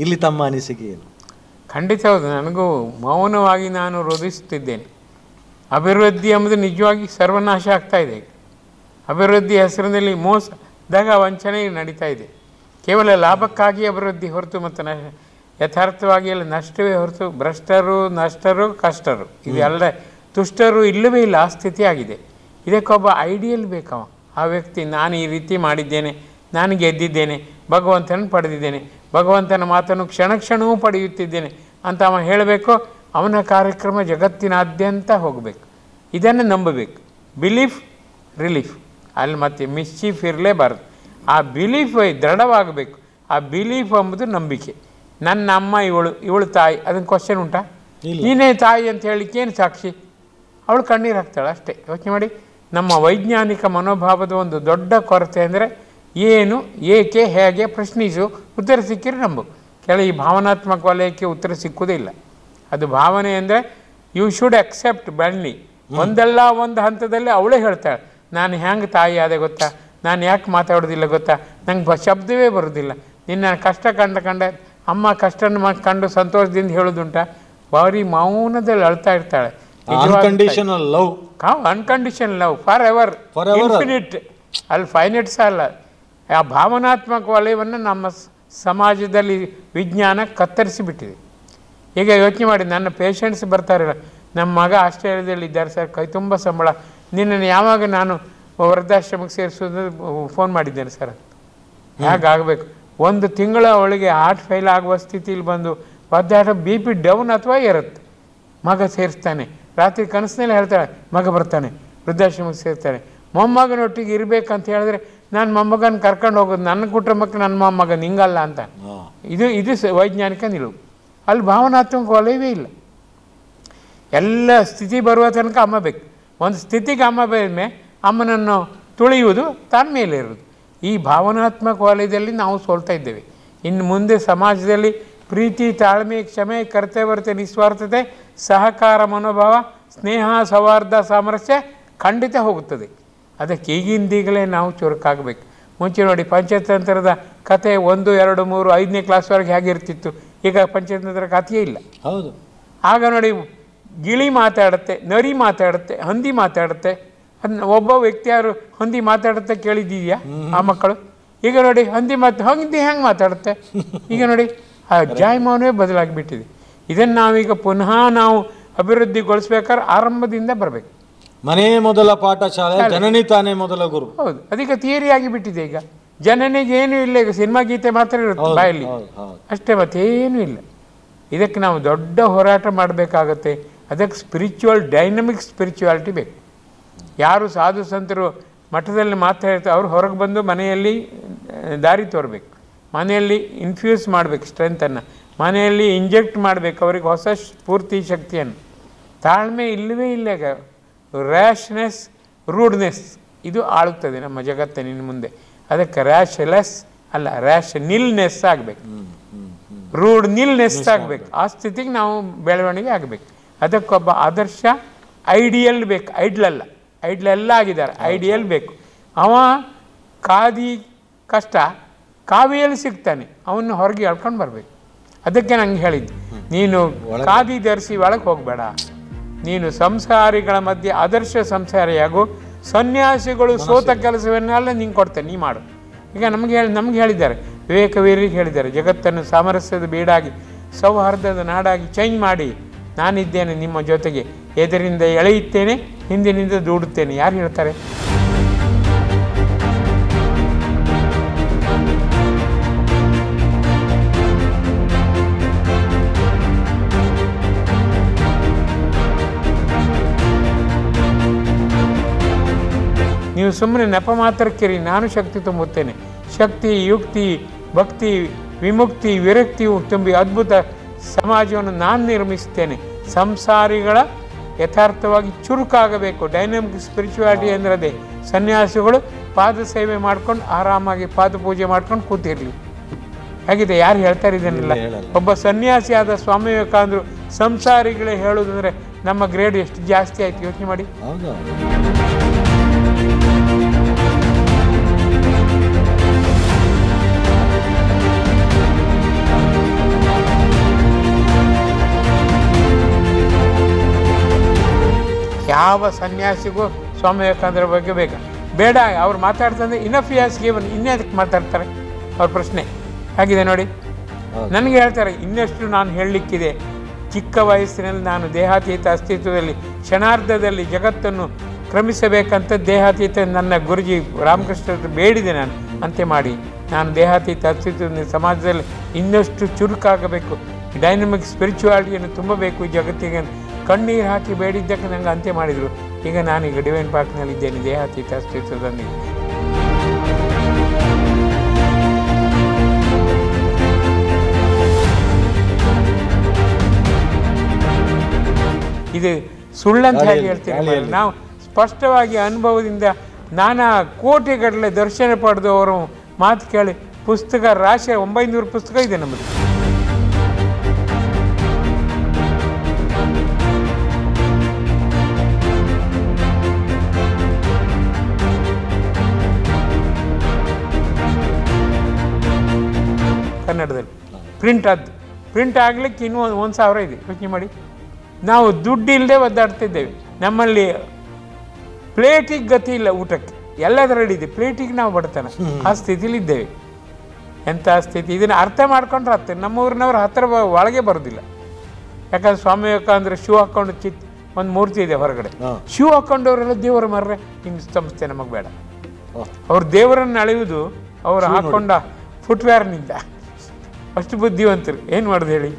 S4: ಇಲ್ಲಿ ತಮ್ಮ ಅನಿಸಿಕೆ ಏನು?
S3: ಖಂಡಿತ ಹೌದು. ನನಗೂ ಮೌನವಾಗಿ ನಾನು ರೋಧಿಸುತ್ತಿದ್ದೇನೆ. ಅಭಿವೃದ್ಧಿ ಎಂಬುದು ನಿಜವಾಗಿ ಸರ್ವನಾಶ ಆಗ್ತಾ ಇದೆ. ಅಭಿವೃದ್ಧಿ ಹೆಸರಿನಲ್ಲಿ ಮೋಸ, ದಗ, ವಂಚನೆ ನಡೀತಾ ಇದೆ. ಕೇವಲ ಲಾಭಕ್ಕಾಗಿ ಅಭಿವೃದ್ಧಿ ಹೊರತು ಮತ್ತು ಯಥಾರ್ಥವಾಗಿ ಎಲ್ಲ ನಷ್ಟವೇ ಹೊರತು ಭ್ರಷ್ಟರು, ನಷ್ಟರು, ಕಷ್ಟರು ಇದೆಲ್ಲ ತುಷ್ಟರು ಇಲ್ಲವೇ ಇಲ್ಲ. ಆ ಸ್ಥಿತಿ ಆಗಿದೆ. ಇದಕ್ಕೊಬ್ಬ ಐಡಿಯಲ್ ಬೇಕವ. ಆ ವ್ಯಕ್ತಿ ನಾನು ಈ ರೀತಿ ಮಾಡಿದ್ದೇನೆ, ನಾನು ಗೆದ್ದಿದ್ದೇನೆ, ಭಗವಂತನ ಪಡೆದಿದ್ದೇನೆ, ಭಗವಂತನ ಮಾತನ್ನು ಕ್ಷಣ ಕ್ಷಣವೂ ಪಡೆಯುತ್ತಿದ್ದೇನೆ ಅಂತ ಅವ ಹೇಳಬೇಕು. ಅವನ ಕಾರ್ಯಕ್ರಮ ಜಗತ್ತಿನಾದ್ಯಂತ ಹೋಗಬೇಕು. ಇದನ್ನು ನಂಬಬೇಕು. ಬಿಲೀಫ್ ರಿಲೀಫ್, ಅಲ್ಲಿ ಮತ್ತೆ ಮಿಸ್ಚೀಫ್ ಇರಲೇಬಾರ್ದು. ಆ ಬಿಲೀಫ್ ದೃಢವಾಗಬೇಕು. ಆ ಬಿಲೀಫ್ ಎಂಬುದು ನಂಬಿಕೆ. ನನ್ನ ಅಮ್ಮ ಇವಳು ತಾಯಿ, ಅದನ್ನು ಕ್ವಶನ್ ಉಂಟಾ? ನೀನೇ ತಾಯಿ ಅಂತ ಹೇಳಲಿಕ್ಕೆ ಏನು ಸಾಕ್ಷಿ? ಅವಳು ಕಣ್ಣೀರು ಹಾಕ್ತಾಳೆ ಅಷ್ಟೇ. ಯೋಚನೆ ಮಾಡಿ. ನಮ್ಮ ವೈಜ್ಞಾನಿಕ ಮನೋಭಾವದ ಒಂದು ದೊಡ್ಡ ಕೊರತೆ ಅಂದರೆ ಏನು, ಏಕೆ, ಹೇಗೆ ಪ್ರಶ್ನಿಸು, ಉತ್ತರ ಸಿಕ್ಕಿದ್ರೆ ನಂಬು. ಈ ಭಾವನಾತ್ಮಕ ವಲಯಕ್ಕೆ ಉತ್ತರ ಸಿಕ್ಕುವುದೇ ಇಲ್ಲ. ಅದು ಭಾವನೆ ಅಂದರೆ ಯು ಶುಡ್ ಅಕ್ಸೆಪ್ಟ್ ಬ್ಲೈಂಡ್ಲಿ. ಒಂದಲ್ಲ ಒಂದು ಹಂತದಲ್ಲಿ ಅವಳೇ ಹೇಳ್ತಾಳೆ, ನಾನು ಹೆಂಗೆ ತಾಯಿ ಆದೆ ಗೊತ್ತಾ, ನಾನು ಯಾಕೆ ಮಾತಾಡೋದಿಲ್ಲ ಗೊತ್ತಾ, ನಂಗೆ ಶಬ್ದವೇ ಬರೋದಿಲ್ಲ, ನಿನ್ನ ಕಷ್ಟ ಕಂಡ ಅಮ್ಮ ಕಷ್ಟನ ಕಂಡು ಸಂತೋಷದಿಂದ ಹೇಳೋದುಂಟ. ಭಾರಿ ಮೌನದಲ್ಲಿ ಅಳ್ತಾ ಇರ್ತಾಳೆ.
S4: Unconditional love,
S3: unconditional love, for ever, infinite. ಅಲ್ಲಿ ಫೈನೈಟ್ಸ್ ಅಲ್ಲ. ಆ ಭಾವನಾತ್ಮಕ ವಲಯವನ್ನು ನಮ್ಮ ಸಮಾಜದಲ್ಲಿ ವಿಜ್ಞಾನ ಕತ್ತರಿಸಿಬಿಟ್ಟಿದೆ. ಈಗ ಯೋಚನೆ ಮಾಡಿ, ನನ್ನ ಪೇಷಂಟ್ಸ್ ಬರ್ತಾರಲ್ಲ, ನಮ್ಮ ಮಗ ಆಸ್ಟ್ರೇಲಿಯಾದಲ್ಲಿ ಇದ್ದಾರೆ ಸರ್, ಕೈ ತುಂಬ ಸಂಬಳ, ನಿನ್ನನ್ನು ಯಾವಾಗ ನಾನು ವೃದ್ಧಾಶ್ರಮಕ್ಕೆ ಸೇರಿಸೋದು ಫೋನ್ ಮಾಡಿದ್ದೇನೆ ಸರ್. ಹೇಗಾಗಬೇಕು? ಒಂದು ತಿಂಗಳ ಅವಳಿಗೆ ಹಾರ್ಟ್ ಫೇಲ್ ಆಗುವ ಸ್ಥಿತಿಲಿ ಬಂದು ಒದ್ದಾಟ, ಬಿ ಪಿ ಡೌನ್ ಅಥವಾ ಇರುತ್ತೆ. ಮಗ ಸೇರಿಸ್ತಾನೆ, ರಾತ್ರಿ ಕನಸಿನಲ್ಲಿ ಹೇಳ್ತಾಳೆ ಮಗ ಬರ್ತಾನೆ, ವೃದ್ಧಾಶ್ರಮಕ್ಕೆ ಸೇರ್ತಾನೆ. ಮೊಮ್ಮಗನೊಟ್ಟಿಗೆ ಇರಬೇಕಂತ ಹೇಳಿದ್ರೆ ನಾನು ಮೊಮ್ಮಗನ ಕರ್ಕೊಂಡು ಹೋಗೋದು, ನನ್ನ ಕುಟುಂಬಕ್ಕೆ ನನ್ನ ಮೊಮ್ಮಗನ ಹಿಂಗಲ್ಲ ಅಂತ. ಇದು ವೈಜ್ಞಾನಿಕ ನಿಲುವು. ಅಲ್ಲಿ ಭಾವನಾತ್ಮಕ ವಲಯವೇ ಇಲ್ಲ. ಎಲ್ಲ ಸ್ಥಿತಿ ಬರುವ ತನಕ ಅಮ್ಮ ಬೇಕು. ಒಂದು ಸ್ಥಿತಿಗೆ ಅಮ್ಮ ಬೇದ್ಮೇ ಅಮ್ಮನನ್ನು ತುಳಿಯುವುದು ತನ್ನ ಮೇಲೆ ಇರೋದು. ಈ ಭಾವನಾತ್ಮಕ ವಲಯದಲ್ಲಿ ನಾವು ಸೋಲ್ತಾ ಇದ್ದೇವೆ. ಇನ್ನು ಮುಂದೆ ಸಮಾಜದಲ್ಲಿ ಪ್ರೀತಿ, ತಾಳ್ಮೆ, ಕ್ಷಮೆ, ಕರ್ತವ್ಯತೆ, ನಿಸ್ವಾರ್ಥತೆ, ಸಹಕಾರ ಮನೋಭಾವ, ಸ್ನೇಹ, ಸೌಹಾರ್ದ, ಸಾಮರಸ್ಯ ಖಂಡಿತ ಹೋಗುತ್ತದೆ. ಅದಕ್ಕೆ ಈಗಿಂದೀಗಲೇ ನಾವು ಚುರುಕಾಗಬೇಕು. ಮುಂಚೆ ನೋಡಿ, ಪಂಚತಂತ್ರದ ಕತೆ 1, 2, 3, 5ನೇ ಕ್ಲಾಸ್ವರೆಗೆ ಹೇಗಿರ್ತಿತ್ತು. ಈಗ ಪಂಚತಂತ್ರ ಕಥೆಯೇ ಇಲ್ಲ.
S4: ಹೌದು.
S3: ಆಗ ನೋಡಿ, ಗಿಳಿ ಮಾತಾಡುತ್ತೆ, ನರಿ ಮಾತಾಡುತ್ತೆ, ಹಂದಿ ಮಾತಾಡುತ್ತೆ. ಅದನ್ನ ಒಬ್ಬ ವ್ಯಕ್ತಿ ಯಾರು ಹಂದಿ ಮಾತಾಡುತ್ತೆ ಕೇಳಿದ್ದೀಯಾ ಆ ಮಕ್ಕಳು? ಈಗ ನೋಡಿ, ಹಂದಿ ಹೆಂಗೆ ಮಾತಾಡುತ್ತೆ? ಈಗ ನೋಡಿ, ಆ ಜಾಯಮಾನವೇ ಬದಲಾಗಿಬಿಟ್ಟಿದೆ. ಇದನ್ನು ನಾವೀಗ ಪುನಃ ನಾವು ಅಭಿವೃದ್ಧಿಗೊಳಿಸ್ಬೇಕಾದ್ರೆ ಆರಂಭದಿಂದ ಬರಬೇಕು.
S4: ಮನೆ ಮೊದಲ ಪಾಠ ಶಾಲೆ, ಜನನಿ ತಾನೇ ಮೊದಲ ಗುರು.
S3: ಹೌದು, ಅದಕ್ಕೆ ಥಿಯರಿ ಆಗಿಬಿಟ್ಟಿದೆ. ಈಗ ಜನನಿಗೆ ಏನೂ ಇಲ್ಲ. ಈಗ ಸಿನಿಮಾ ಗೀತೆ ಮಾತ್ರ ಇರುತ್ತೆ ಬಾಯಲ್ಲಿ ಅಷ್ಟೇ, ಮತ್ತೇನೂ ಇಲ್ಲ. ಇದಕ್ಕೆ ನಾವು ದೊಡ್ಡ ಹೋರಾಟ ಮಾಡಬೇಕಾಗತ್ತೆ. ಅದಕ್ಕೆ ಸ್ಪಿರಿಚುವಲ್, ಡೈನಮಿಕ್ ಸ್ಪಿರಿಚುವಾಲಿಟಿ ಬೇಕು. ಯಾರು ಸಾಧು ಸಂತರು ಮಠದಲ್ಲಿ ಮಾತಾಡ್ತಾರೆ ಅವ್ರು ಹೊರಗೆ ಬಂದು ಮನೆಯಲ್ಲಿ ದಾರಿ ತೋರಬೇಕು. ಮನೆಯಲ್ಲಿ ಇನ್ಫ್ಯೂಸ್ ಮಾಡಬೇಕು ಸ್ಟ್ರೆಂತನ್ನು, ಮನೆಯಲ್ಲಿ ಇಂಜೆಕ್ಟ್ ಮಾಡಬೇಕು ಅವರಿಗೆ ಹೊಸ ಸ್ಫೂರ್ತಿ ಶಕ್ತಿಯನ್ನು. ತಾಳ್ಮೆ ಇಲ್ಲವೇ ಇಲ್ಲ. ರ್ಯಾಶ್ನೆಸ್, ರೂಡ್ನೆಸ್ ಇದು ಆಳುತ್ತದೆ ನಮ್ಮ ಜಗತ್ತಿನ ಮುಂದೆ. ಅದಕ್ಕೆ ರ್ಯಾಶ್ಲೆಸ್ ಅಲ್ಲ, ರ್ಯಾಶ್ನಿಲ್ನೆಸ್ ಆಗಬೇಕು, ರೂಡ್ ನಿಲ್ನೆಸ್ ಆಗಬೇಕು. ಆ ಸ್ಥಿತಿಗೆ ನಾವು ಬೆಳವಣಿಗೆ ಆಗಬೇಕು. ಅದಕ್ಕೊಬ್ಬ ಆದರ್ಶ ಐಡಿಯಲ್ ಬೇಕು. ಐಡ್ಲೆಲ್ಲ ಆಗಿದ್ದಾರೆ, ಐಡಿಯಲ್ ಬೇಕು. ಅವ ಕಾದಿ ಕಷ್ಟ ಕಾವಿಯಲ್ಲಿ ಸಿಗ್ತಾನೆ, ಅವನ್ನ ಹೊರಗೆ ಎಳ್ಕೊಂಡು ಬರಬೇಕು. ಅದಕ್ಕೆ ನಂಗೆ ಹೇಳಿದ್ದು, ನೀನು ಕಾದಿ ಧರಿಸಿ ಒಳಗೆ ಹೋಗಬೇಡ, ನೀನು ಸಂಸಾರಿಗಳ ಮಧ್ಯೆ ಆದರ್ಶ ಸಂಸಾರಿಯಾಗು. ಸನ್ಯಾಸಿಗಳು ಸೋತ ಕೆಲಸವನ್ನೆಲ್ಲ ನಿಂಗೆ ಕೊಡ್ತೇನೆ, ನೀ ಮಾಡು. ಈಗ ನಮ್ಗೆ ಹೇಳಿದ್ದಾರೆ, ವಿವೇಕ ವೀರಿಗೆ ಹೇಳಿದ್ದಾರೆ, ಜಗತ್ತನ್ನು ಸಾಮರಸ್ಯದ ಬೀಡಾಗಿ ಸೌಹಾರ್ದದ ನಾಡಾಗಿ ಚೇಂಜ್ ಮಾಡಿ ನಾನಿದ್ದೇನೆ ನಿಮ್ಮ ಜೊತೆಗೆ, ಎದರಿಂದ ಎಳೆಯುತ್ತೇನೆ, ಹಿಂದಿನಿಂದ ದೂಡುತ್ತೇನೆ. ಯಾರು ಹೇಳ್ತಾರೆ? ನೀವು ಸುಮ್ಮನೆ ನೆಪ ಮಾತ್ರಕ್ಕಿರಿ, ನಾನು ಶಕ್ತಿ ತುಂಬುತ್ತೇನೆ. ಶಕ್ತಿ, ಯುಕ್ತಿ, ಭಕ್ತಿ, ವಿಮುಕ್ತಿ, ವಿರಕ್ತಿ ತುಂಬಿ ಅದ್ಭುತ ಸಮಾಜವನ್ನು ನಾನು ನಿರ್ಮಿಸುತ್ತೇನೆ. ಸಂಸಾರಿಗಳ ಯಥಾರ್ಥವಾಗಿ ಚುರುಕಾಗಬೇಕು. ಡೈನಮಿಕ್ ಸ್ಪಿರಿಚುವಾಲಿಟಿ ಅಂದರೆ ಅದೇ. ಸನ್ಯಾಸಿಗಳು ಪಾದ ಸೇವೆ ಮಾಡ್ಕೊಂಡು ಆರಾಮಾಗಿ ಪಾದ ಪೂಜೆ ಮಾಡ್ಕೊಂಡು ಕೂತಿರಲಿ. ಹೇಗಿದೆ? ಯಾರು ಹೇಳ್ತಾರೆ ಇದನ್ನೆಲ್ಲ? ಒಬ್ಬ ಸನ್ಯಾಸಿ ಆದ ಸ್ವಾಮಿ ವಿವೇಕಾನಂದರು ಸಂಸಾರಿಗಳೇ ಹೇಳೋದಂದರೆ ನಮ್ಮ ಗ್ರೇಡ್ ಎಷ್ಟು ಜಾಸ್ತಿ ಆಯ್ತು ಯೋಚನೆ ಮಾಡಿ. ಯಾವ ಸನ್ಯಾಸಿಗೂ ಸ್ವಾಮಿ ವಿವೇಕಾನಂದರ ಬಗ್ಗೆ ಬೇಡ ಅವ್ರು ಮಾತಾಡ್ತಂದ್ರೆ ಇನಫ್ ಯಾಸ್ ಗಿವನ್, ಇನ್ನೇದಕ್ಕೆ ಮಾತಾಡ್ತಾರೆ ಅವ್ರ ಪ್ರಶ್ನೆ ಆಗಿದೆ ನೋಡಿ. ನನಗೆ ಹೇಳ್ತಾರೆ ಇನ್ನಷ್ಟು ನಾನು ಹೇಳಲಿಕ್ಕಿದೆ. ಚಿಕ್ಕ ವಯಸ್ಸಿನಲ್ಲಿ ನಾನು ದೇಹಾತೀತ ಅಸ್ತಿತ್ವದಲ್ಲಿ ಕ್ಷಣಾರ್ಧದಲ್ಲಿ ಜಗತ್ತನ್ನು ಕ್ರಮಿಸಬೇಕಂತ ದೇಹಾತೀತ ನನ್ನ ಗುರುಜಿ ರಾಮಕೃಷ್ಣ ಬೇಡಿದೆ. ನಾನು ಅಂತೆ ಮಾಡಿ ನಾನು ದೇಹಾತೀತ ಅಸ್ತಿತ್ವದಲ್ಲಿ ಸಮಾಜದಲ್ಲಿ ಇನ್ನಷ್ಟು ಚುರುಕಾಗಬೇಕು, ಡೈನಮಿಕ್ ಸ್ಪಿರಿಚುವಾಲಿಟಿಯನ್ನು ತುಂಬಬೇಕು ಜಗತ್ತಿಗೆ ಕಣ್ಣೀರು ಹಾಕಿ ಬೇಡಿದ್ದಕ್ಕೆ ನಂಗೆ ಅಂತ್ಯ ಮಾಡಿದರು. ಈಗ ನಾನೀಗ ಡಿವೈನ್ ಪಾರ್ಕ್ನಲ್ಲಿದ್ದೇನೆ ದೇಹಾತೀತ ಅಸ್ತಿತ್ವದೊಂದಿಗೆ. ಇದು ಸುಳ್ಳಂತ ಹೇಗೆ ಹೇಳ್ತೀನಿ? ನಾವು ಸ್ಪಷ್ಟವಾಗಿ ಅನುಭವದಿಂದ ನಾನಾ ಕೋಟಿಗಟ್ಟಲೆ ದರ್ಶನ ಪಡೆದು ಅವರು ಮಾತು ಕೇಳಿ ಪುಸ್ತಕ ರಾಶಿ 900 ಪುಸ್ತಕ ಇದೆ ನಮ್ಮದು. ಕನ್ನಡದಲ್ಲಿ ಪ್ರಿಂಟ್ ಆಗಲಿಕ್ಕೆ ಇನ್ನೂ 1,000 ಇದೆ. ಯೋಚನೆ ಮಾಡಿ, ನಾವು ದುಡ್ಡು ಇಲ್ಲದೆ ಒದ್ದಾಡ್ತಿದ್ದೇವೆ. ನಮ್ಮಲ್ಲಿ ಪ್ಲೇಟಿಗೆ ಗತಿ ಇಲ್ಲ, ಊಟಕ್ಕೆ ಎಲ್ಲದರಲ್ಲಿ ಇದೆ, ಪ್ಲೇಟಿಗೆ ನಾವು ಬಡತನ. ಆ ಸ್ಥಿತಿಲಿದ್ದೇವೆ. ಎಂಥ ಸ್ಥಿತಿ! ಇದನ್ನು ಅರ್ಥ ಮಾಡ್ಕೊಂಡ್ರೆ ಹತ್ತಿರ ನಮ್ಮೂರಿನವ್ರು ಹತ್ತಿರ ಒಳಗೆ ಬರೋದಿಲ್ಲ. ಯಾಕಂದ್ರೆ ಸ್ವಾಮಿ ವಿವೇಕಾನಂದರು ಶೂ ಹಾಕ್ಕೊಂಡು ಒಂದು ಮೂರ್ತಿ ಇದೆ ಹೊರಗಡೆ, ಶೂ ಹಾಕ್ಕೊಂಡವರೆಲ್ಲ ದೇವರ ಮರ್ರೆ ಹಿಂಗೆ ಸಂಸ್ಥೆ ನಮಗೆ ಬೇಡ. ಅವ್ರು ದೇವರನ್ನು ಅಳೆಯುವುದು ಅವರು ಹಾಕ್ಕೊಂಡ ಫುಟ್ವೇರ್ನಿಂದ. ಅಷ್ಟು ಬುದ್ಧಿವಂತರು, ಏನು ಮಾಡೋದು ಹೇಳಿ?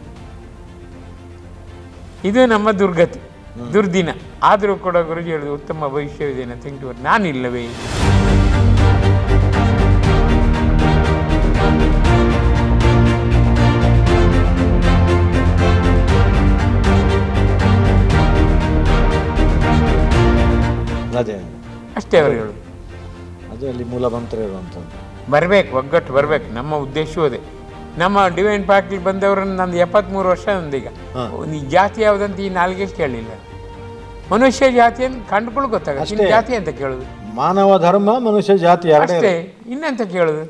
S3: ಇದು ನಮ್ಮ ದುರ್ಗತಿ, ದುರ್ದಿನ. ಆದರೂ ಕೂಡ ಗುರುಜಿ ಹೇಳಿದ್ರು ಉತ್ತಮ ಭವಿಷ್ಯವಿದೆ ಅಂತ ತಿಂಟು ನಾನಿಲ್ಲವೇ? ಅಷ್ಟೇ ಅವರು ಹೇಳು.
S4: ಅದೇ ಅಲ್ಲಿ ಮೂಲ ಮಂತ್ರ ಇರುವಂಥದ್ದು.
S3: ಬರಬೇಕು, ಒಗ್ಗಟ್ಟು ಬರಬೇಕು. ನಮ್ಮ ಉದ್ದೇಶವೂ ಅದೇ. ನಮ್ಮ ಡಿವೈನ್ ಪಾರ್ಕ್ಗೆ ಬಂದವರನ್ನು ನಂದು 73 ವರ್ಷ ನಂದೀಗ. ಈ ಜಾತಿ ಯಾವುದಂತ ಈ ನಾಲ್ಗೆ ಕೇಳಲಿಲ್ಲ. ಮನುಷ್ಯ ಜಾತಿಯನ್ನು ಕಂಡುಕೊಳ್ಳು ಗೊತ್ತಾಗುತ್ತೆ. ಜಾತಿ ಅಂತ ಕೇಳೋದು
S4: ಮಾನವ ಧರ್ಮ, ಮನುಷ್ಯ ಜಾತಿ
S3: ಅಷ್ಟೇ, ಇನ್ನೆಂತ ಕೇಳೋದು?